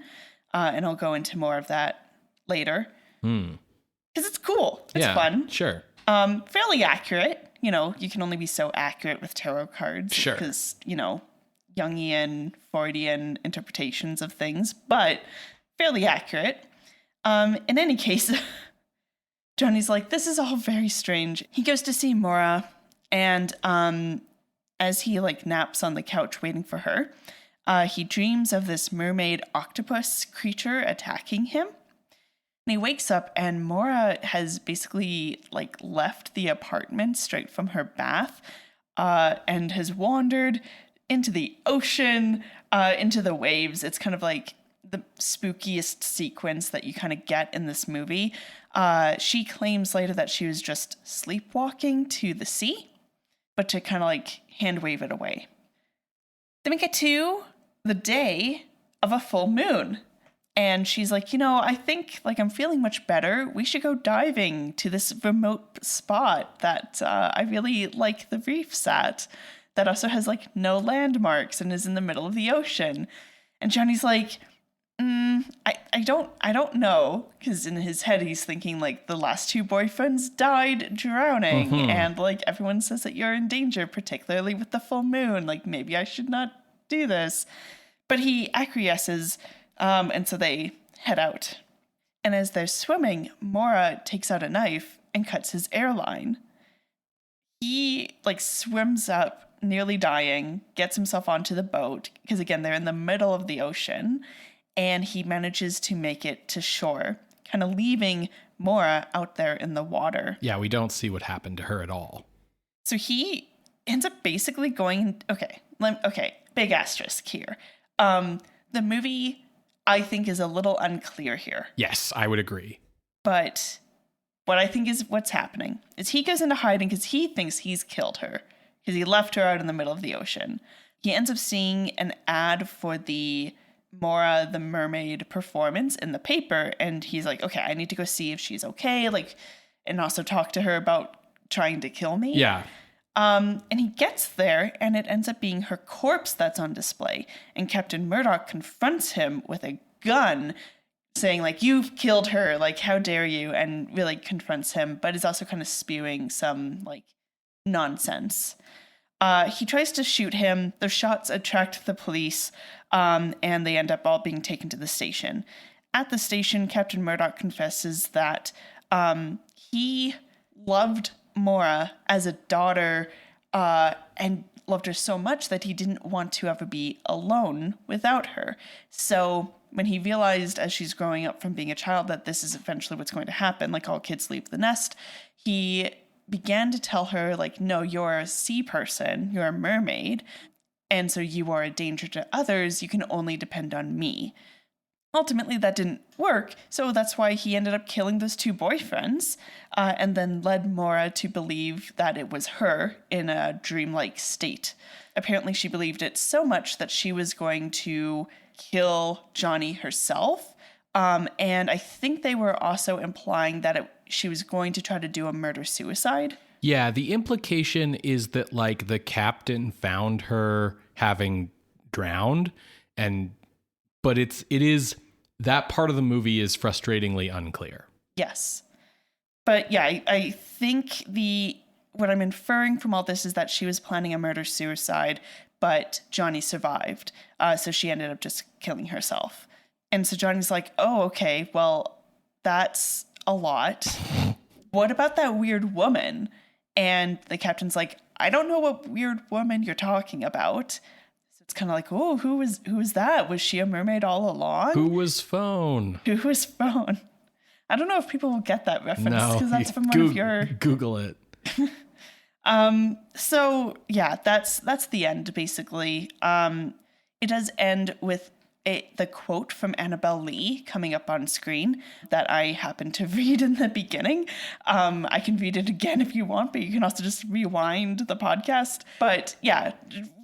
And I'll go into more of that later. Because it's cool. It's fun. Sure. Fairly accurate. You can only be so accurate with tarot cards. Sure. Because, Jungian, Freudian interpretations of things, but fairly accurate. In any case, Johnny's like, this is all very strange. He goes to see Mora, and as he like naps on the couch waiting for her, he dreams of this mermaid octopus creature attacking him. And he wakes up and Mora has basically like left the apartment straight from her bath and has wandered into the ocean, into the waves. It's kind of like the spookiest sequence that you kind of get in this movie. She claims later that she was just sleepwalking to the sea, but to kind of like hand wave it away. Then we get to the day of a full moon. And she's like, I think like I'm feeling much better. We should go diving to this remote spot that I really like the reefs at, that also has like no landmarks and is in the middle of the ocean. And Johnny's like, I don't know, because in his head he's thinking like the last two boyfriends died drowning, and like everyone says that you're in danger, particularly with the full moon. Like maybe I should not do this, but he acquiesces, and so they head out. And as they're swimming, Mora takes out a knife and cuts his airline. He like swims up, nearly dying, gets himself onto the boat because again they're in the middle of the ocean. And he manages to make it to shore, kind of leaving Mora out there in the water. Yeah, we don't see what happened to her at all. So he ends up basically going... Okay, big asterisk here. The movie, I think, is a little unclear here. Yes, I would agree. But what I think is what's happening is he goes into hiding because he thinks he's killed her, because he left her out in the middle of the ocean. He ends up seeing an ad for the Mora the mermaid performance in the paper, and he's like, okay, I need to go see if she's okay, like, and also talk to her about trying to kill me. Yeah. And he gets there and it ends up being her corpse that's on display, and Captain Murdoch confronts him with a gun saying like, you've killed her, like how dare you, and really confronts him, but is also kind of spewing some like nonsense. He tries to shoot him. The shots attract the police, and they end up all being taken to the station. At the station, Captain Murdoch confesses that he loved Mora as a daughter and loved her so much that he didn't want to ever be alone without her. So when he realized as she's growing up from being a child that this is eventually what's going to happen, like all kids leave the nest, he began to tell her, like, no, you're a sea person, you're a mermaid, and so you are a danger to others, you can only depend on me. Ultimately, that didn't work, so that's why he ended up killing those two boyfriends, and then led Mora to believe that it was her in a dreamlike state. Apparently, she believed it so much that she was going to kill Johnny herself, and I think they were also implying that she was going to try to do a murder-suicide. Yeah, the implication is that, like, the captain found her having drowned, but it is that part of the movie is frustratingly unclear. Yes. But yeah, I think what I'm inferring from all this is that she was planning a murder-suicide, but Johnny survived, so she ended up just killing herself. And so Johnny's like, oh, okay, well, that's a lot. What about that weird woman? And the captain's like, I don't know what weird woman you're talking about. So it's kind of like, oh, who was that? Was she a mermaid all along? Who was Phone? Who was Phone? I don't know if people will get that reference because that's from one of your... Google it. So yeah, that's the end basically. It does end with the quote from Annabelle Lee coming up on screen that I happened to read in the beginning. I can read it again if you want, but you can also just rewind the podcast. But yeah,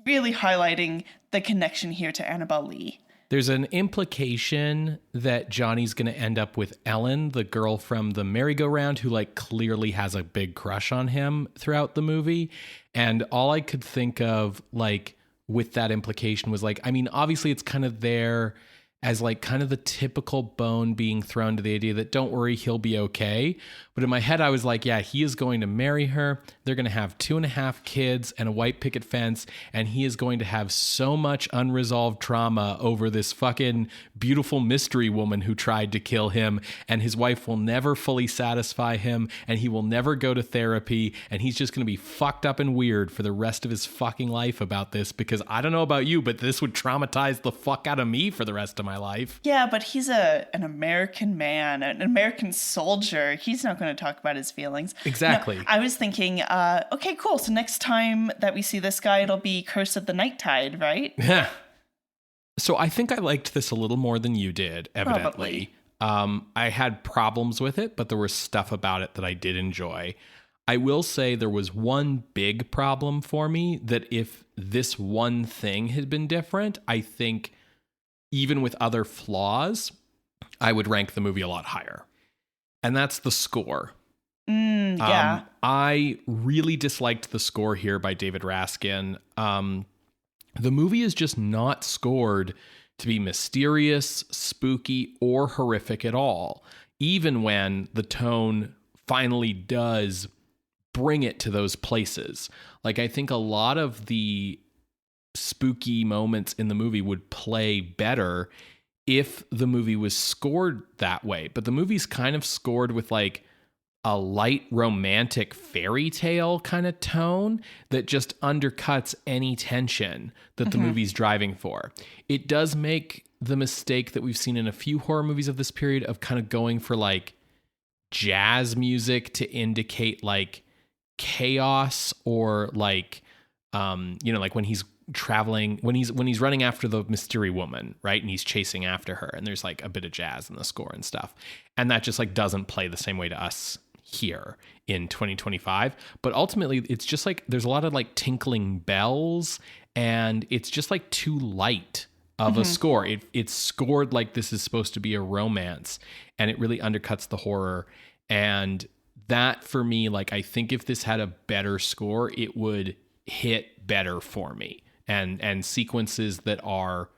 really highlighting the connection here to Annabelle Lee. There's an implication that Johnny's going to end up with Ellen, the girl from the merry-go-round, who like clearly has a big crush on him throughout the movie. And all I could think of like with that implication was like, I mean, obviously it's kind of there as like kind of the typical bone being thrown to the idea that don't worry, he'll be okay. But in my head, I was like, yeah, he is going to marry her. They're going to have 2.5 kids and a white picket fence. And he is going to have so much unresolved trauma over this fucking beautiful mystery woman who tried to kill him. And his wife will never fully satisfy him. And he will never go to therapy. And he's just going to be fucked up and weird for the rest of his fucking life about this. Because I don't know about you, but this would traumatize the fuck out of me for the rest of my my life. Yeah, but he's an American man, an American soldier. He's not going to talk about his feelings. Exactly. No, I was thinking, okay, cool. So next time that we see this guy, it'll be Curse of the Night Tide, right? Yeah. So I think I liked this a little more than you did, evidently. I had problems with it, but there was stuff about it that I did enjoy. I will say there was one big problem for me that if this one thing had been different, I think even with other flaws, I would rank the movie a lot higher. And that's the score. Yeah. I really disliked the score here by David Raskin. The movie is just not scored to be mysterious, spooky, or horrific at all, even when the tone finally does bring it to those places. Like, I think a lot of the spooky moments in the movie would play better if the movie was scored that way. But the movie's kind of scored with like a light romantic fairy tale kind of tone that just undercuts any tension that the movie's driving for. It does make the mistake that we've seen in a few horror movies of this period of kind of going for like jazz music to indicate like chaos, or like like when he's traveling, when he's running after the mystery woman, right, and he's chasing after her, and there's like a bit of jazz in the score and stuff, and that just like doesn't play the same way to us here in 2025. But ultimately it's just like there's a lot of like tinkling bells, and it's just like too light of a score. It's scored like this is supposed to be a romance, and it really undercuts the horror. And that for me, like, I think if this had a better score, it would hit better for me. And sequences that are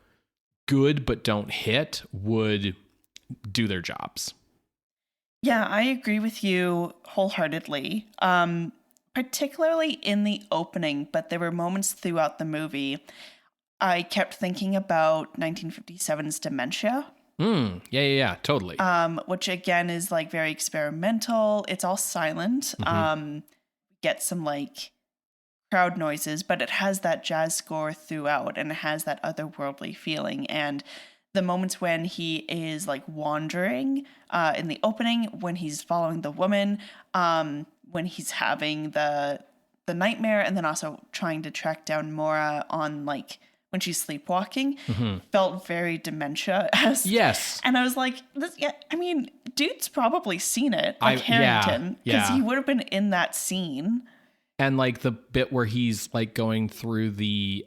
good but don't hit would do their jobs. Yeah, I agree with you wholeheartedly. Particularly in the opening, but there were moments throughout the movie I kept thinking about 1957's Dementia. Yeah, totally. Which again is like very experimental. It's all silent. Get some like crowd noises, but it has that jazz score throughout, and it has that otherworldly feeling. And the moments when he is like wandering in the opening, when he's following the woman, when he's having the nightmare, and then also trying to track down Maura on like when she's sleepwalking, felt very Dementia-esque. Yes. And I was like, dude's probably seen it, like Harrington, because he would have been in that scene. And like the bit where he's like going through the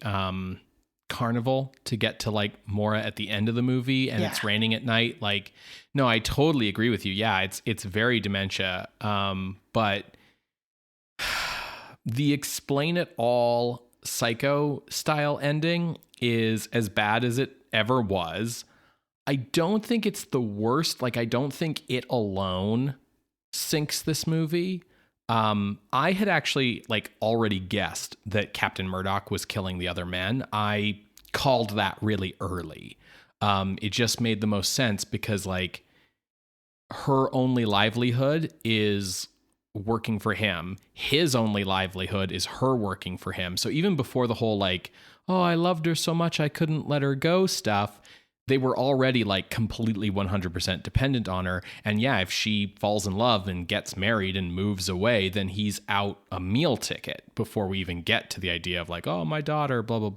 carnival to get to like Maura at the end of the movie, and it's raining at night. Like, no, I totally agree with you. Yeah, it's very Dementia. But the explain it all Psycho style ending is as bad as it ever was. I don't think it's the worst. Like, I don't think it alone sinks this movie. I had actually like already guessed that Captain Murdoch was killing the other men. I called that really early. It just made the most sense because like her only livelihood is working for him. His only livelihood is her working for him. So even before the whole like, oh, I loved her so much I couldn't let her go stuff, they were already like completely 100% dependent on her. And yeah, if she falls in love and gets married and moves away, then he's out a meal ticket before we even get to the idea of like, oh, my daughter, blah, blah,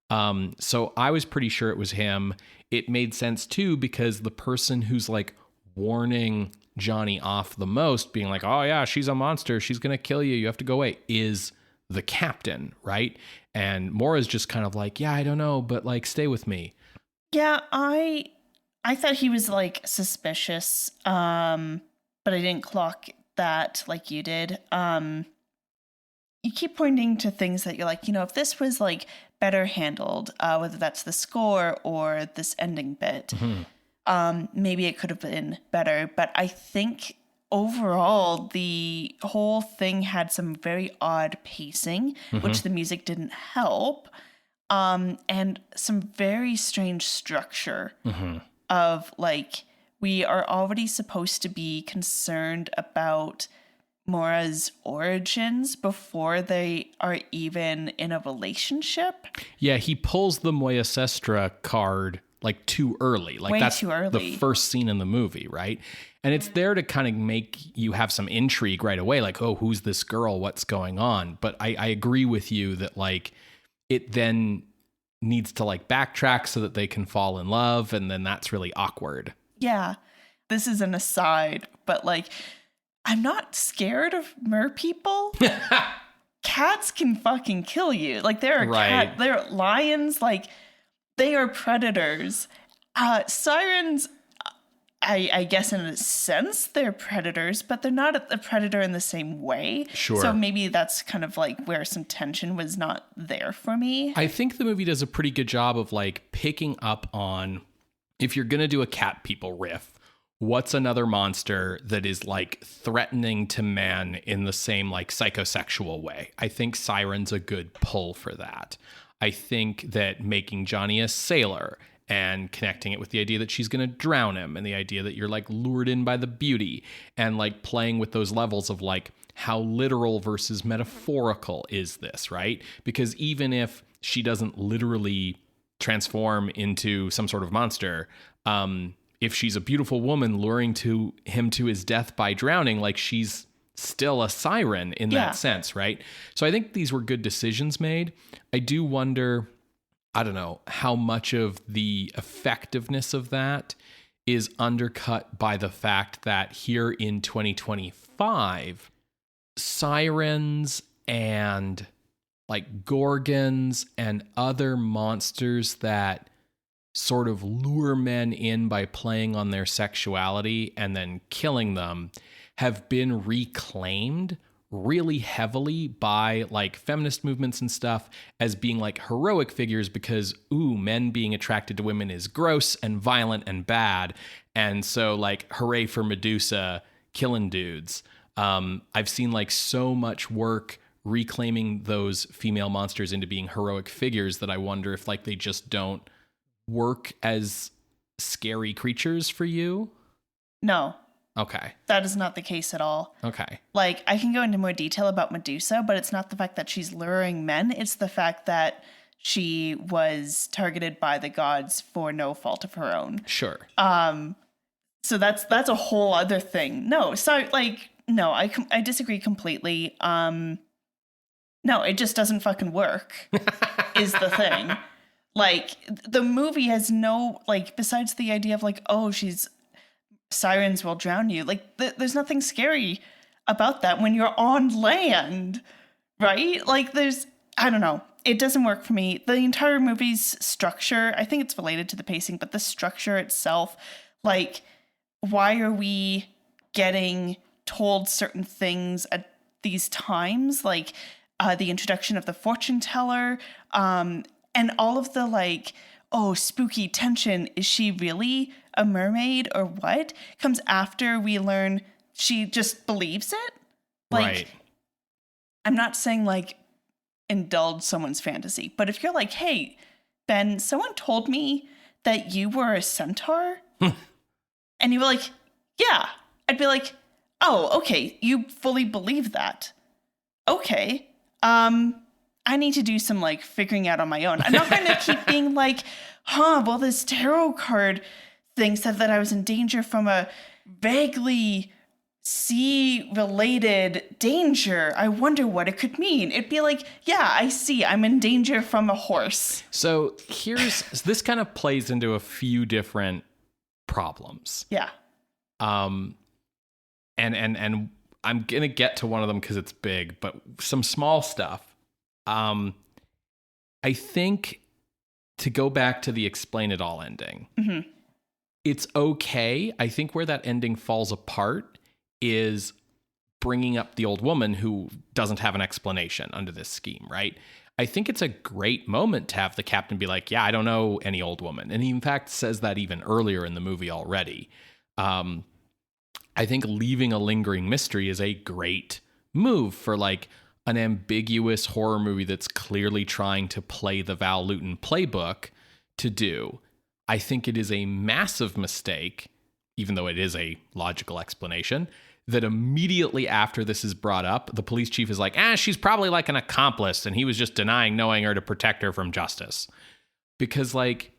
blah. So I was pretty sure it was him. It made sense too, because the person who's like warning Johnny off the most, being like, oh yeah, she's a monster, she's going to kill you, you have to go away, is the captain, right? And Maura's just kind of like, yeah, I don't know, but like, stay with me. Yeah, I thought he was like suspicious, but I didn't clock that like you did. You keep pointing to things that you're like, if this was like better handled, whether that's the score or this ending bit, maybe it could have been better. But I think overall, the whole thing had some very odd pacing, which the music didn't help. And some very strange structure of like, we are already supposed to be concerned about Maura's origins before they are even in a relationship. Yeah, he pulls the Moya Sestra card like too early. Like Way that's too early. the first scene in the movie, right? And it's there to kind of make you have some intrigue right away. Like, oh, who's this girl? What's going on? But I agree with you that like it then needs to like backtrack so that they can fall in love. And then that's really awkward. Yeah. This is an aside, but like, I'm not scared of mer people. Cats can fucking kill you. Like they're they're lions. Like they are predators. Sirens, I guess in a sense they're predators, but they're not a predator in the same way. Sure. So maybe that's kind of like where some tension was not there for me. I think the movie does a pretty good job of like picking up on, if you're going to do a cat people riff, what's another monster that is like threatening to man in the same like psychosexual way? I think Siren's a good pull for that. I think that making Johnny a sailor and connecting it with the idea that she's going to drown him and the idea that you're like lured in by the beauty and like playing with those levels of like how literal versus metaphorical is this, right? Because even if she doesn't literally transform into some sort of monster, if she's a beautiful woman luring him to his death by drowning, like she's still a siren in that sense, right? So I think these were good decisions made. I do wonder, I don't know, how much of the effectiveness of that is undercut by the fact that here in 2025, sirens and like gorgons and other monsters that sort of lure men in by playing on their sexuality and then killing them have been reclaimed really heavily by like feminist movements and stuff as being like heroic figures because, men being attracted to women is gross and violent and bad. And so like, hooray for Medusa killing dudes. I've seen like so much work reclaiming those female monsters into being heroic figures that I wonder if like they just don't work as scary creatures for you. No. Okay. That is not the case at all. Okay. Like, I can go into more detail about Medusa, but it's not the fact that she's luring men. It's the fact that she was targeted by the gods for no fault of her own. Sure. So that's a whole other thing. No, so like, no, I disagree completely. No, it just doesn't fucking work is the thing. Like, the movie has no, like, besides the idea of like, oh, sirens will drown you. Like, there's nothing scary about that when you're on land, right? Like, I don't know. It doesn't work for me. The entire movie's structure, I think it's related to the pacing, but the structure itself, like, why are we getting told certain things at these times? Like, the introduction of the fortune teller, and all of the, like, oh, spooky tension. Is she really a mermaid or what? Comes after we learn she just believes it. Like, right. I'm not saying like indulge someone's fantasy, but if you're like, hey, Ben, someone told me that you were a centaur, and you were like, yeah, I'd be like, oh, okay, you fully believe that. Okay. I need to do some like figuring out on my own. I'm not going to keep being like, well, this tarot card thing said that I was in danger from a vaguely sea-related danger. I wonder what it could mean. It'd be like, yeah, I see. I'm in danger from a horse. So this kind of plays into a few different problems. Yeah. And I'm going to get to one of them because it's big, but some small stuff. I think to go back to the explain it all ending, it's okay. I think where that ending falls apart is bringing up the old woman who doesn't have an explanation under this scheme, right? I think it's a great moment to have the captain be like, yeah, I don't know any old woman. And he in fact says that even earlier in the movie already. I think leaving a lingering mystery is a great move for like an ambiguous horror movie that's clearly trying to play the Val Lewton playbook to do. I think it is a massive mistake, even though it is a logical explanation, that immediately after this is brought up, the police chief is like, she's probably like an accomplice, and he was just denying knowing her to protect her from justice. Because, like,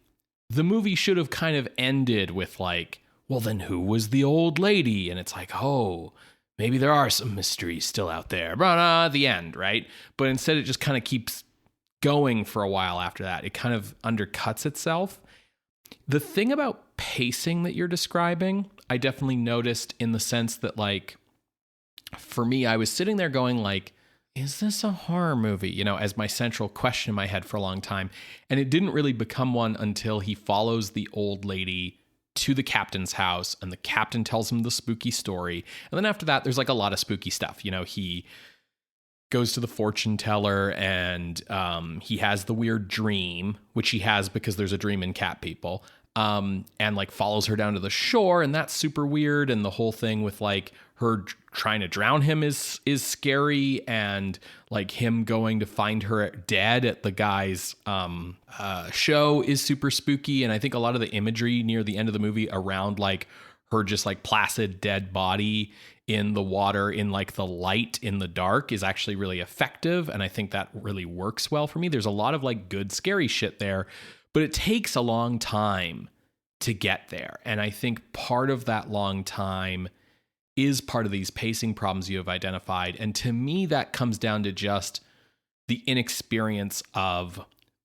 the movie should have kind of ended with like, well, then who was the old lady? And it's like, oh, maybe there are some mysteries still out there. But the end, right? But instead it just kind of keeps going for a while after that. It kind of undercuts itself. The thing about pacing that you're describing, I definitely noticed in the sense that, like, for me, I was sitting there going like, is this a horror movie? You know, as my central question in my head for a long time. And it didn't really become one until he follows the old lady to the captain's house and the captain tells him the spooky story. And then after that, there's like a lot of spooky stuff. You know, he goes to the fortune teller and he has the weird dream, which he has because there's a dream in Cat People, and like follows her down to the shore. And that's super weird. And the whole thing with like her trying to drown him is scary. And like him going to find her dead at the guy's show is super spooky. And I think a lot of the imagery near the end of the movie around like her just like placid dead body in the water in like the light in the dark is actually really effective. And I think that really works well for me. There's a lot of like good scary shit there, but it takes a long time to get there. And I think part of that long time is part of these pacing problems you have identified. And to me, that comes down to just the inexperience of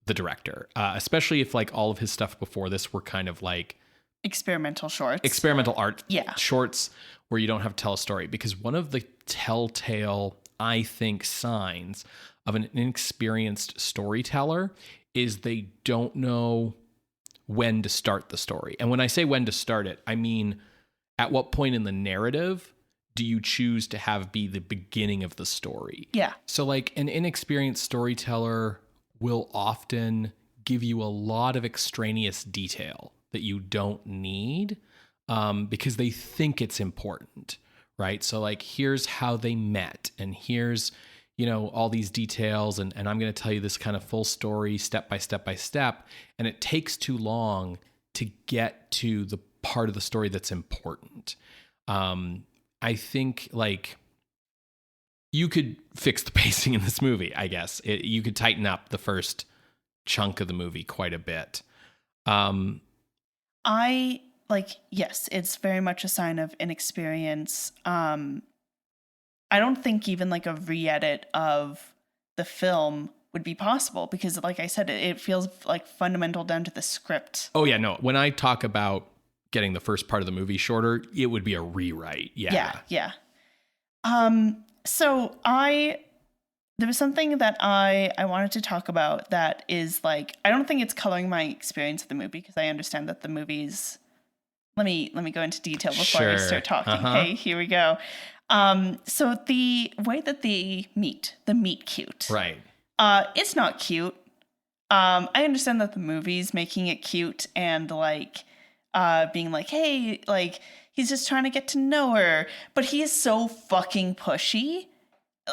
the director, especially if like all of his stuff before this were kind of like experimental art shorts where you don't have to tell a story. Because one of the telltale, I think, signs of an inexperienced storyteller is they don't know when to start the story. And when I say when to start it, I mean, at what point in the narrative do you choose to have be the beginning of the story? Yeah. So like an inexperienced storyteller will often give you a lot of extraneous detail that you don't need because they think it's important, right? So like, here's how they met and here's, you know, all these details and I'm going to tell you this kind of full story step by step by step. And it takes too long to get to the part of the story that's important. I think like you could fix the pacing in this movie, I guess. You could tighten up the first chunk of the movie quite a bit. Yes, it's very much a sign of inexperience. I don't think even like a re-edit of the film would be possible because, like I said, it feels like fundamental down to the script. Oh yeah, no. When I talk about getting the first part of the movie shorter, it would be a rewrite. Yeah. So there was something that I wanted to talk about that is like, I don't think it's coloring my experience of the movie because I understand that the movie's, let me go into detail before I start talking. Uh-huh. Okay, here we go. So the way that the meet cute. Right. It's not cute. I understand that the movie's making it cute and like, being like, hey, like he's just trying to get to know her, but he is so fucking pushy.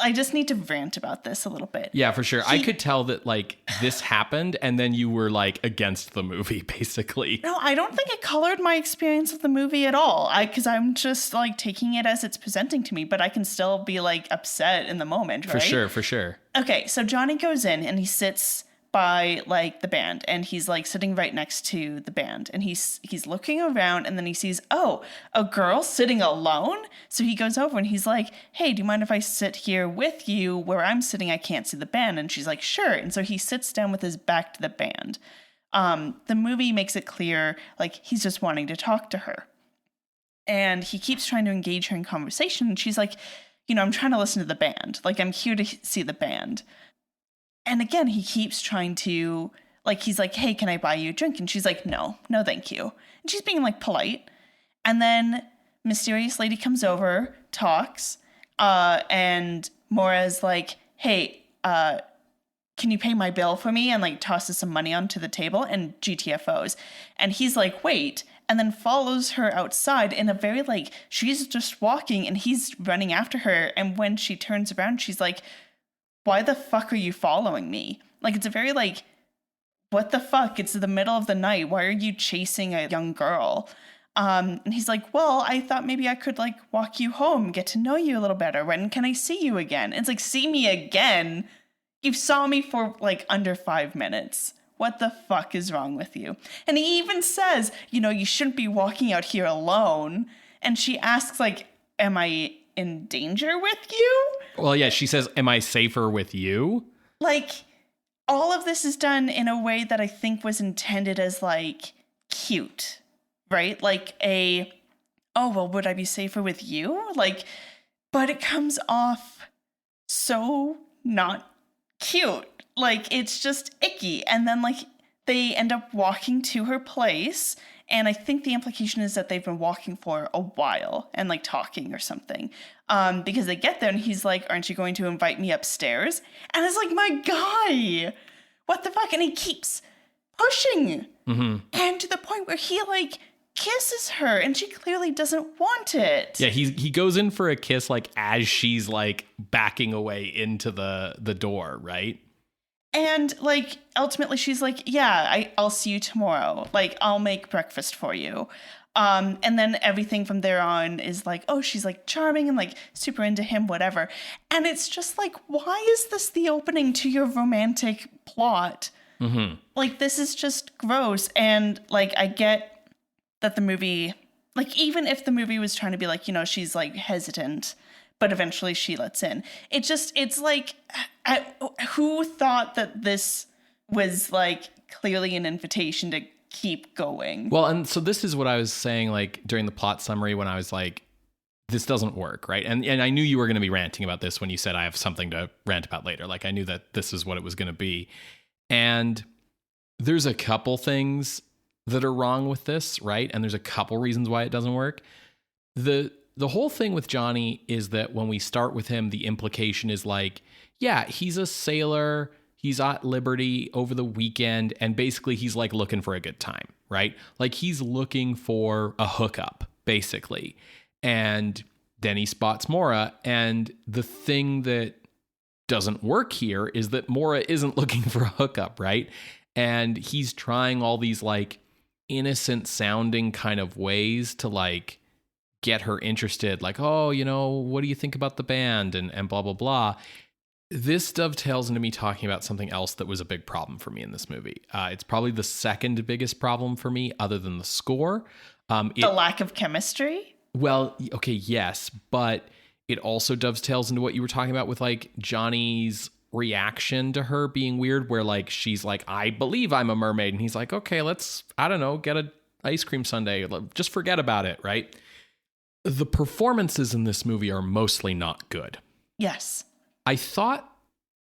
I just need to rant about this a little bit. Yeah, for sure. I could tell that like this happened and then you were like against the movie basically. No, I don't think it colored my experience of the movie at all. Because I'm just like taking it as it's presenting to me, but I can still be like upset in the moment, right? For sure. Okay, so Johnny goes in and he sits by like the band and he's like sitting right next to the band and he's looking around and then he sees, oh, a girl sitting alone. So he goes over and he's like, hey, do you mind if I sit here with you where I'm sitting? I can't see the band. And she's like, sure. And so he sits down with his back to the band. The movie makes it clear like he's just wanting to talk to her and he keeps trying to engage her in conversation. And she's like, you know, I'm trying to listen to the band. Like I'm here to see the band. And again, he keeps trying to, like, he's like, hey, can I buy you a drink? And she's like, no, thank you. And she's being, like, polite. And then mysterious lady comes over, talks, and Mora's like, hey, can you pay my bill for me? And, like, tosses some money onto the table and GTFOs. And he's like, wait, and then follows her outside in a very, like, she's just walking and he's running after her. And when she turns around, she's like, why the fuck are you following me? Like, it's a very, like, what the fuck? It's the middle of the night. Why are you chasing a young girl? And he's like, well, I thought maybe I could, like, walk you home, get to know you a little better. When can I see you again? And it's like, see me again? You saw me for, like, under 5 minutes. What the fuck is wrong with you? And he even says, you shouldn't be walking out here alone. And she asks, like, am I in danger with you? Well, yeah, she says, am I safer with you? Like, all of this is done in a way that I think was intended as, like, cute, right? Like would I be safer with you? Like, but it comes off so not cute. Like, it's just icky. And then, like, they end up walking to her place. And I think the implication is that they've been walking for a while and, like, talking or something. Because they get there and he's like, aren't you going to invite me upstairs? And it's like, my guy, what the fuck? And he keeps pushing. Mm-hmm. And to the point where he, like, kisses her and she clearly doesn't want it. Yeah, he goes in for a kiss, like, as she's, like, backing away into the door, right? And, like, ultimately she's like, yeah, I'll see you tomorrow. Like, I'll make breakfast for you. And then everything from there on is like, oh, she's, like, charming and, like, super into him, whatever. And it's just like, why is this the opening to your romantic plot? Mm-hmm. Like, this is just gross. And, like, I get that the movie, like, even if the movie was trying to be like, she's, like, hesitant, but eventually she lets in. It's like, who thought that this was, like, clearly an invitation to keep going? Well, and so this is what I was saying, like, during the plot summary when I was like, this doesn't work, right? And I knew you were going to be ranting about this when you said I have something to rant about later. Like, I knew that this is what it was going to be. And there's a couple things that are wrong with this, right? And there's a couple reasons why it doesn't work. The whole thing with Johnny is that when we start with him, the implication is like, yeah, he's a sailor, he's at Liberty over the weekend, and basically he's, like, looking for a good time, right? Like, he's looking for a hookup, basically. And then he spots Maura, and the thing that doesn't work here is that Maura isn't looking for a hookup, right? And he's trying all these, like, innocent sounding kind of ways to, like, get her interested, like, oh, what do you think about the band, and blah, blah, blah. This dovetails into me talking about something else that was a big problem for me in this movie. It's probably the second biggest problem for me, other than the score. The lack of chemistry? Well, okay, yes, but it also dovetails into what you were talking about with, like, Johnny's reaction to her being weird, where, like, she's like, I believe I'm a mermaid, and he's like, okay, let's, I don't know, get an ice cream sundae, just forget about it, right? The performances in this movie are mostly not good. Yes. I thought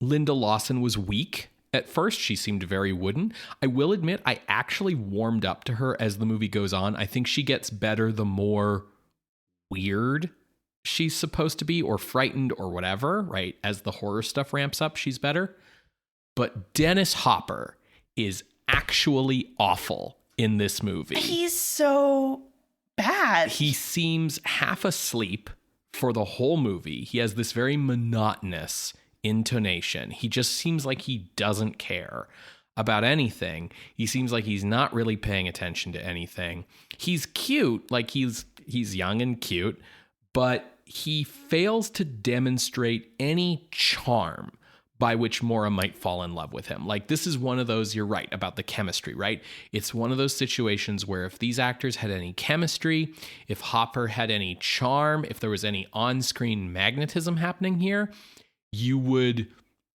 Linda Lawson was weak. At first, she seemed very wooden. I will admit, I actually warmed up to her as the movie goes on. I think she gets better the more weird she's supposed to be, or frightened, or whatever, right? As the horror stuff ramps up, she's better. But Dennis Hopper is actually awful in this movie. He's so bad. He seems half asleep for the whole movie. He has this very monotonous intonation. He just seems like he doesn't care about anything. He seems like he's not really paying attention to anything. He's cute, like he's young and cute, but he fails to demonstrate any charm by which Maura might fall in love with him. Like, this is one of those, you're right, about the chemistry, right? It's one of those situations where if these actors had any chemistry, if Hopper had any charm, if there was any on-screen magnetism happening here, you would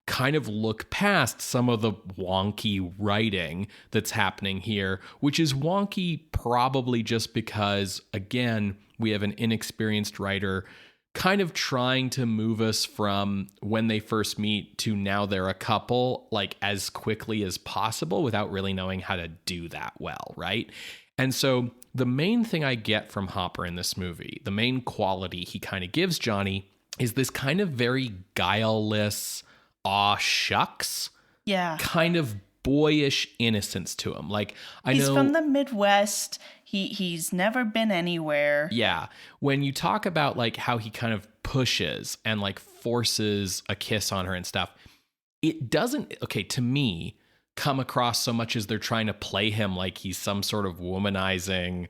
kind of look past some of the wonky writing that's happening here, which is wonky probably just because, again, we have an inexperienced writer kind of trying to move us from when they first meet to now they're a couple, like, as quickly as possible without really knowing how to do that well, right? And so the main thing I get from Hopper in this movie, the main quality he kind of gives Johnny, is this kind of very guileless, aw shucks, kind of boyish innocence to him. Like, he's from the Midwest. He's never been anywhere. Yeah. When you talk about, like, how he kind of pushes and, like, forces a kiss on her and stuff, it doesn't, okay, to me, come across so much as they're trying to play him like he's some sort of womanizing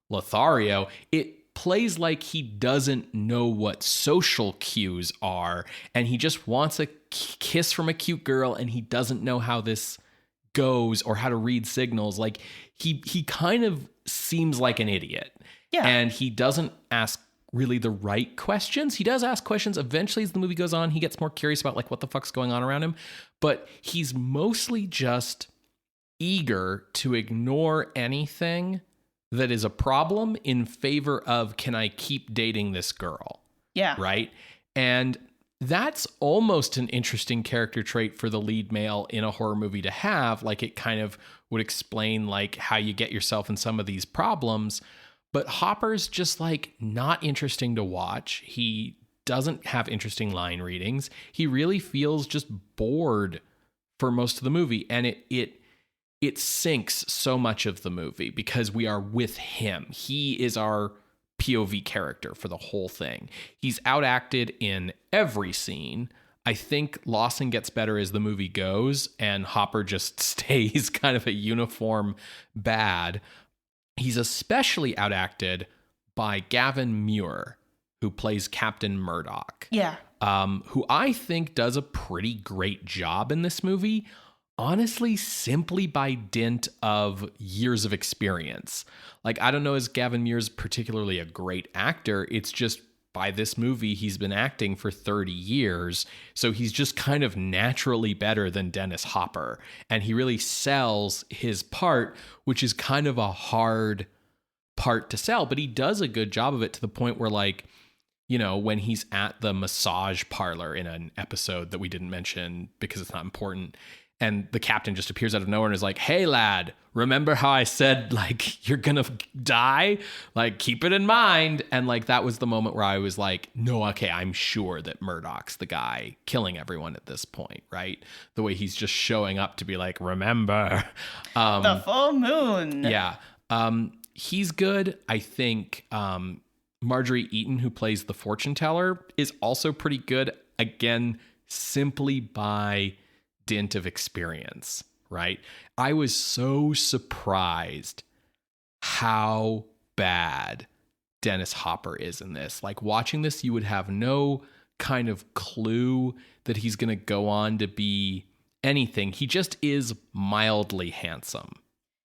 Lothario. It plays like he doesn't know what social cues are, and he just wants a kiss from a cute girl, and he doesn't know how this goes or how to read signals. Like he kind of seems like an idiot. Yeah. And he doesn't ask really the right questions. He does ask questions. Eventually, as the movie goes on, he gets more curious about like what the fuck's going on around him. But he's mostly just eager to ignore anything that is a problem in favor of, can I keep dating this girl? Yeah. Right? And that's almost an interesting character trait for the lead male in a horror movie to have. Like, it kind of would explain like how you get yourself in some of these problems. But Hopper's just like not interesting to watch. He doesn't have interesting line readings. He really feels just bored for most of the movie. And it sinks so much of the movie because we are with him. He is our POV character for the whole thing. He's outacted in every scene. I think Lawson gets better as the movie goes, and Hopper just stays kind of a uniform bad. He's especially outacted by Gavin Muir, who plays Captain Murdoch. Yeah. Who I think does a pretty great job in this movie. Honestly, simply by dint of years of experience. Like, I don't know, is Gavin Muir's particularly a great actor? It's just by this movie, he's been acting for 30 years. So he's just kind of naturally better than Dennis Hopper. And he really sells his part, which is kind of a hard part to sell. But he does a good job of it to the point where, like, you know, when he's at the massage parlor in an episode that we didn't mention because it's not important, and the captain just appears out of nowhere and is like, hey, lad, remember how I said, like, you're going to die? Like, keep it in mind. And, like, that was the moment where I was like, no, okay, I'm sure that Murdoch's the guy killing everyone at this point, right? The way he's just showing up to be like, remember. The full moon. Yeah. He's good. I think Marjorie Eaton, who plays the fortune teller, is also pretty good. Again, simply by dint of experience, right? I was so surprised how bad Dennis Hopper is in this. Like, watching this, you would have no kind of clue that he's going to go on to be anything. He just is mildly handsome.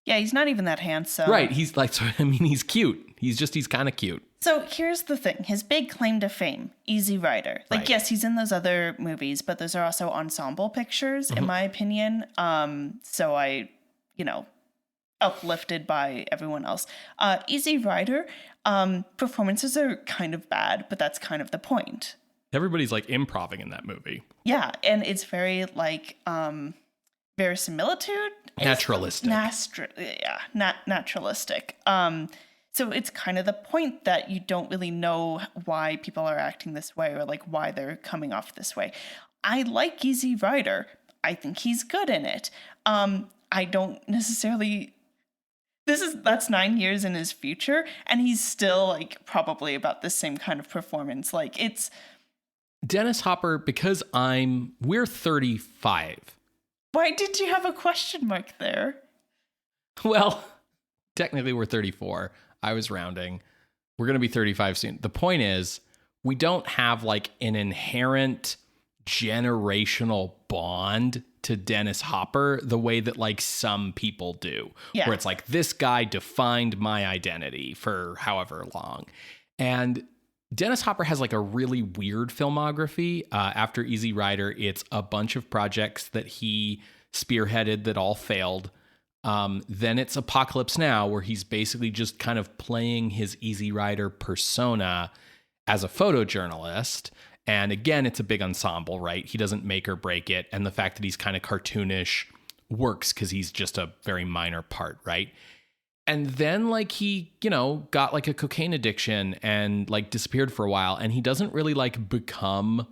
Yeah, he's not even that handsome. Right. He's like, I mean, he's cute. He's kind of cute. So here's the thing. His big claim to fame, Easy Rider. Like, Right. yes, he's in those other movies, but those are also ensemble pictures, in my opinion. So I, uplifted by everyone else. Easy Rider, performances are kind of bad, but that's kind of the point. Everybody's like improving in that movie. Yeah, and it's very like verisimilitude. Naturalistic. Naturalistic. So it's kind of the point that you don't really know why people are acting this way or like why they're coming off this way. I like Easy Rider. I think he's good in it. I don't necessarily. That's 9 years in his future, and he's still like probably about the same kind of performance. Like, it's Dennis Hopper, because we're 35. Why did you have a question mark there? Well, technically we're 34. I was rounding. We're going to be 35 soon. The point is, we don't have like an inherent generational bond to Dennis Hopper the way that like some people do. Yeah. Where it's like, this guy defined my identity for however long. And Dennis Hopper has like a really weird filmography. After Easy Rider, it's a bunch of projects that he spearheaded that all failed. Then it's Apocalypse Now, where he's basically just kind of playing his Easy Rider persona as a photojournalist. And again, it's a big ensemble, right? He doesn't make or break it. And the fact that he's kind of cartoonish works because he's just a very minor part, right? And then like he, got like a cocaine addiction and like disappeared for a while. And he doesn't really like become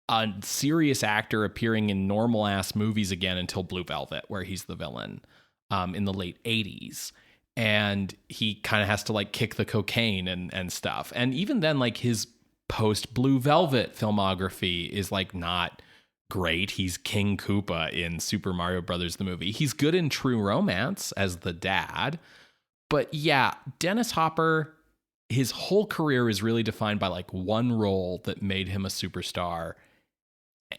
a serious actor appearing in normal ass movies again until Blue Velvet, where he's the villain in the late 80s. And he kind of has to like kick the cocaine and stuff. And even then, like his post Blue Velvet filmography is like not great. He's King Koopa in Super Mario Brothers, the movie. He's good in True Romance as the dad. But yeah, Dennis Hopper, his whole career is really defined by like one role that made him a superstar.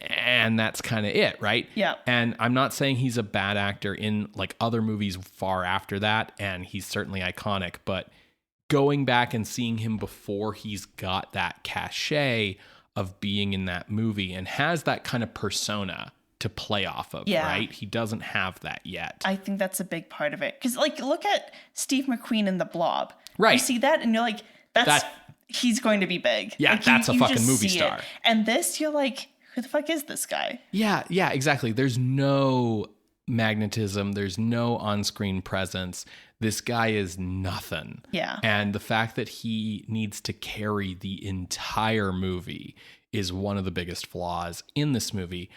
and that's kind of it, right? Yeah. And I'm not saying he's a bad actor in like other movies far after that, and he's certainly iconic, but going back and seeing him before he's got that cachet of being in that movie and has that kind of persona to play off of, right? He doesn't have that yet. I think that's a big part of it. Because, like, look at Steve McQueen in The Blob. Right. You see that and you're like, he's going to be big. Yeah, like, that's a fucking movie star. It. And this, you're like, who the fuck is this guy? Yeah, exactly. There's no magnetism. There's no on-screen presence. This guy is nothing. Yeah. And the fact that he needs to carry the entire movie is one of the biggest flaws in this movie.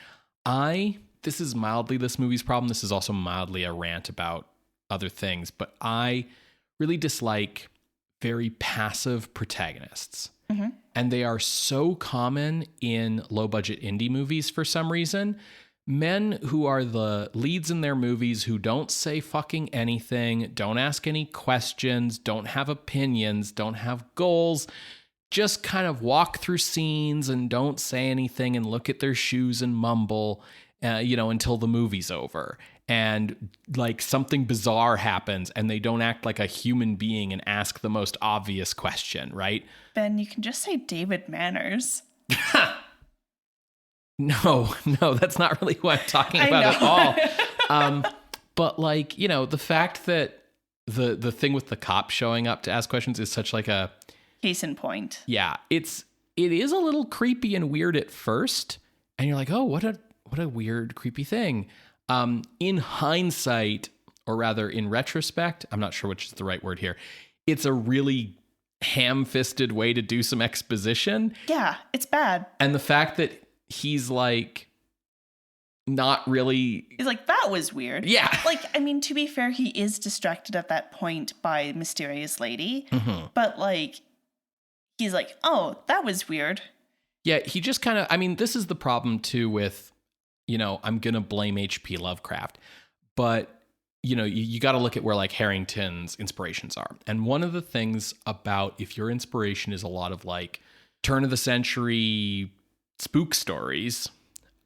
This is mildly this movie's problem. This is also mildly a rant about other things, but I really dislike very passive protagonists. Mm-hmm. And they are so common in low-budget indie movies for some reason. Men who are the leads in their movies who don't say fucking anything, don't ask any questions, don't have opinions, don't have goals, just kind of walk through scenes and don't say anything and look at their shoes and mumble, until the movie's over. And like something bizarre happens and they don't act like a human being and ask the most obvious question, right? Ben, you can just say David Manners. No, that's not really what I'm talking about at all. But like, the fact that the thing with the cop showing up to ask questions is such like a case in point. Yeah, it is a little creepy and weird at first, and you're like, oh, what a weird, creepy thing. In hindsight, or rather in retrospect, I'm not sure which is the right word here. It's a really ham-fisted way to do some exposition. Yeah, it's bad. And the fact that he's like not really. He's like, that was weird. Yeah. Like, I mean, to be fair, he is distracted at that point by Mysterious Lady. Mm-hmm. But like, he's like, oh, that was weird. Yeah, he just kind of, I mean, this is the problem too with, I'm going to blame H.P. Lovecraft. But, you got to look at where like Harrington's inspirations are. And one of the things about if your inspiration is a lot of like turn of the century spook stories,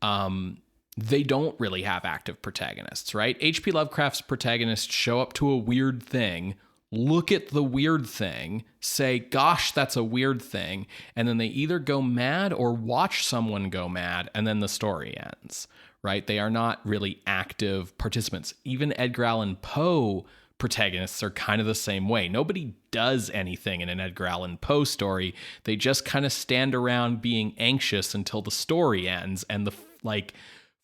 they don't really have active protagonists, right? H.P. Lovecraft's protagonists show up to a weird thing, look at the weird thing, say, gosh, that's a weird thing, and then they either go mad or watch someone go mad, and then the story ends, right? They are not really active participants. Even Edgar Allan Poe protagonists are kind of the same way. Nobody does anything in an Edgar Allan Poe story. They just kind of stand around being anxious until the story ends, and the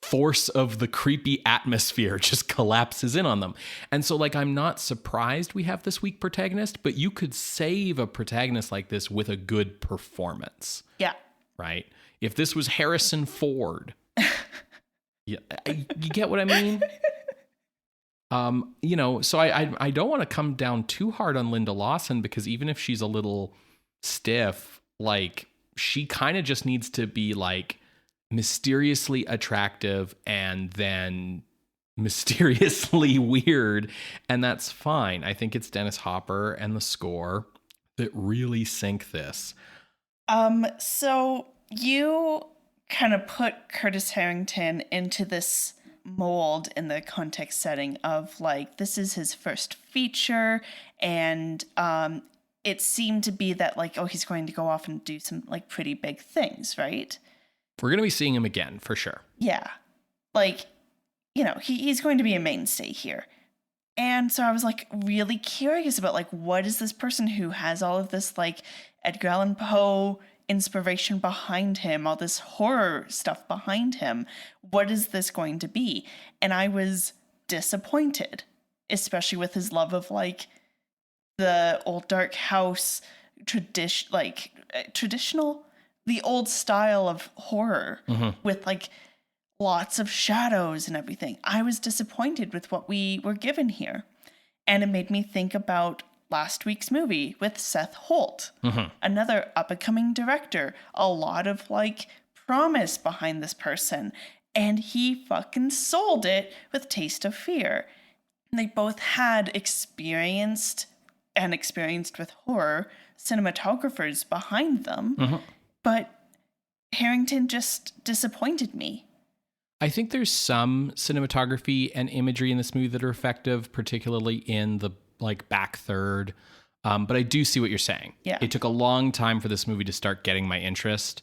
force of the creepy atmosphere just collapses in on them. And so I'm not surprised we have this weak protagonist, but you could save a protagonist like this with a good performance. Yeah. Right? If this was Harrison Ford, you get what I mean? So I don't want to come down too hard on Linda Lawson, because even if she's a little stiff, she kind of just needs to be mysteriously attractive and then mysteriously weird, and that's fine. I think it's Dennis Hopper and the score that really sink this. So you kind of put Curtis Harrington into this mold in the context setting of this is his first feature, and it seemed to be that he's going to go off and do some pretty big things, right? We're going to be seeing him again, for sure. Yeah. He's going to be a mainstay here. And so I was really curious about what is this person who has all of this Edgar Allan Poe inspiration behind him, all this horror stuff behind him. What is this going to be? And I was disappointed, especially with his love of the old dark house traditional, the old style of horror, mm-hmm. with lots of shadows and everything. I was disappointed with what we were given here. And it made me think about last week's movie with Seth Holt, mm-hmm. another up-and-coming director. A lot of promise behind this person. And he fucking sold it with Taste of Fear. And they both had experienced with horror cinematographers behind them. Mm-hmm. But Harrington just disappointed me. I think there's some cinematography and imagery in this movie that are effective, particularly in the like back third. But I do see what you're saying. Yeah. It took a long time for this movie to start getting my interest.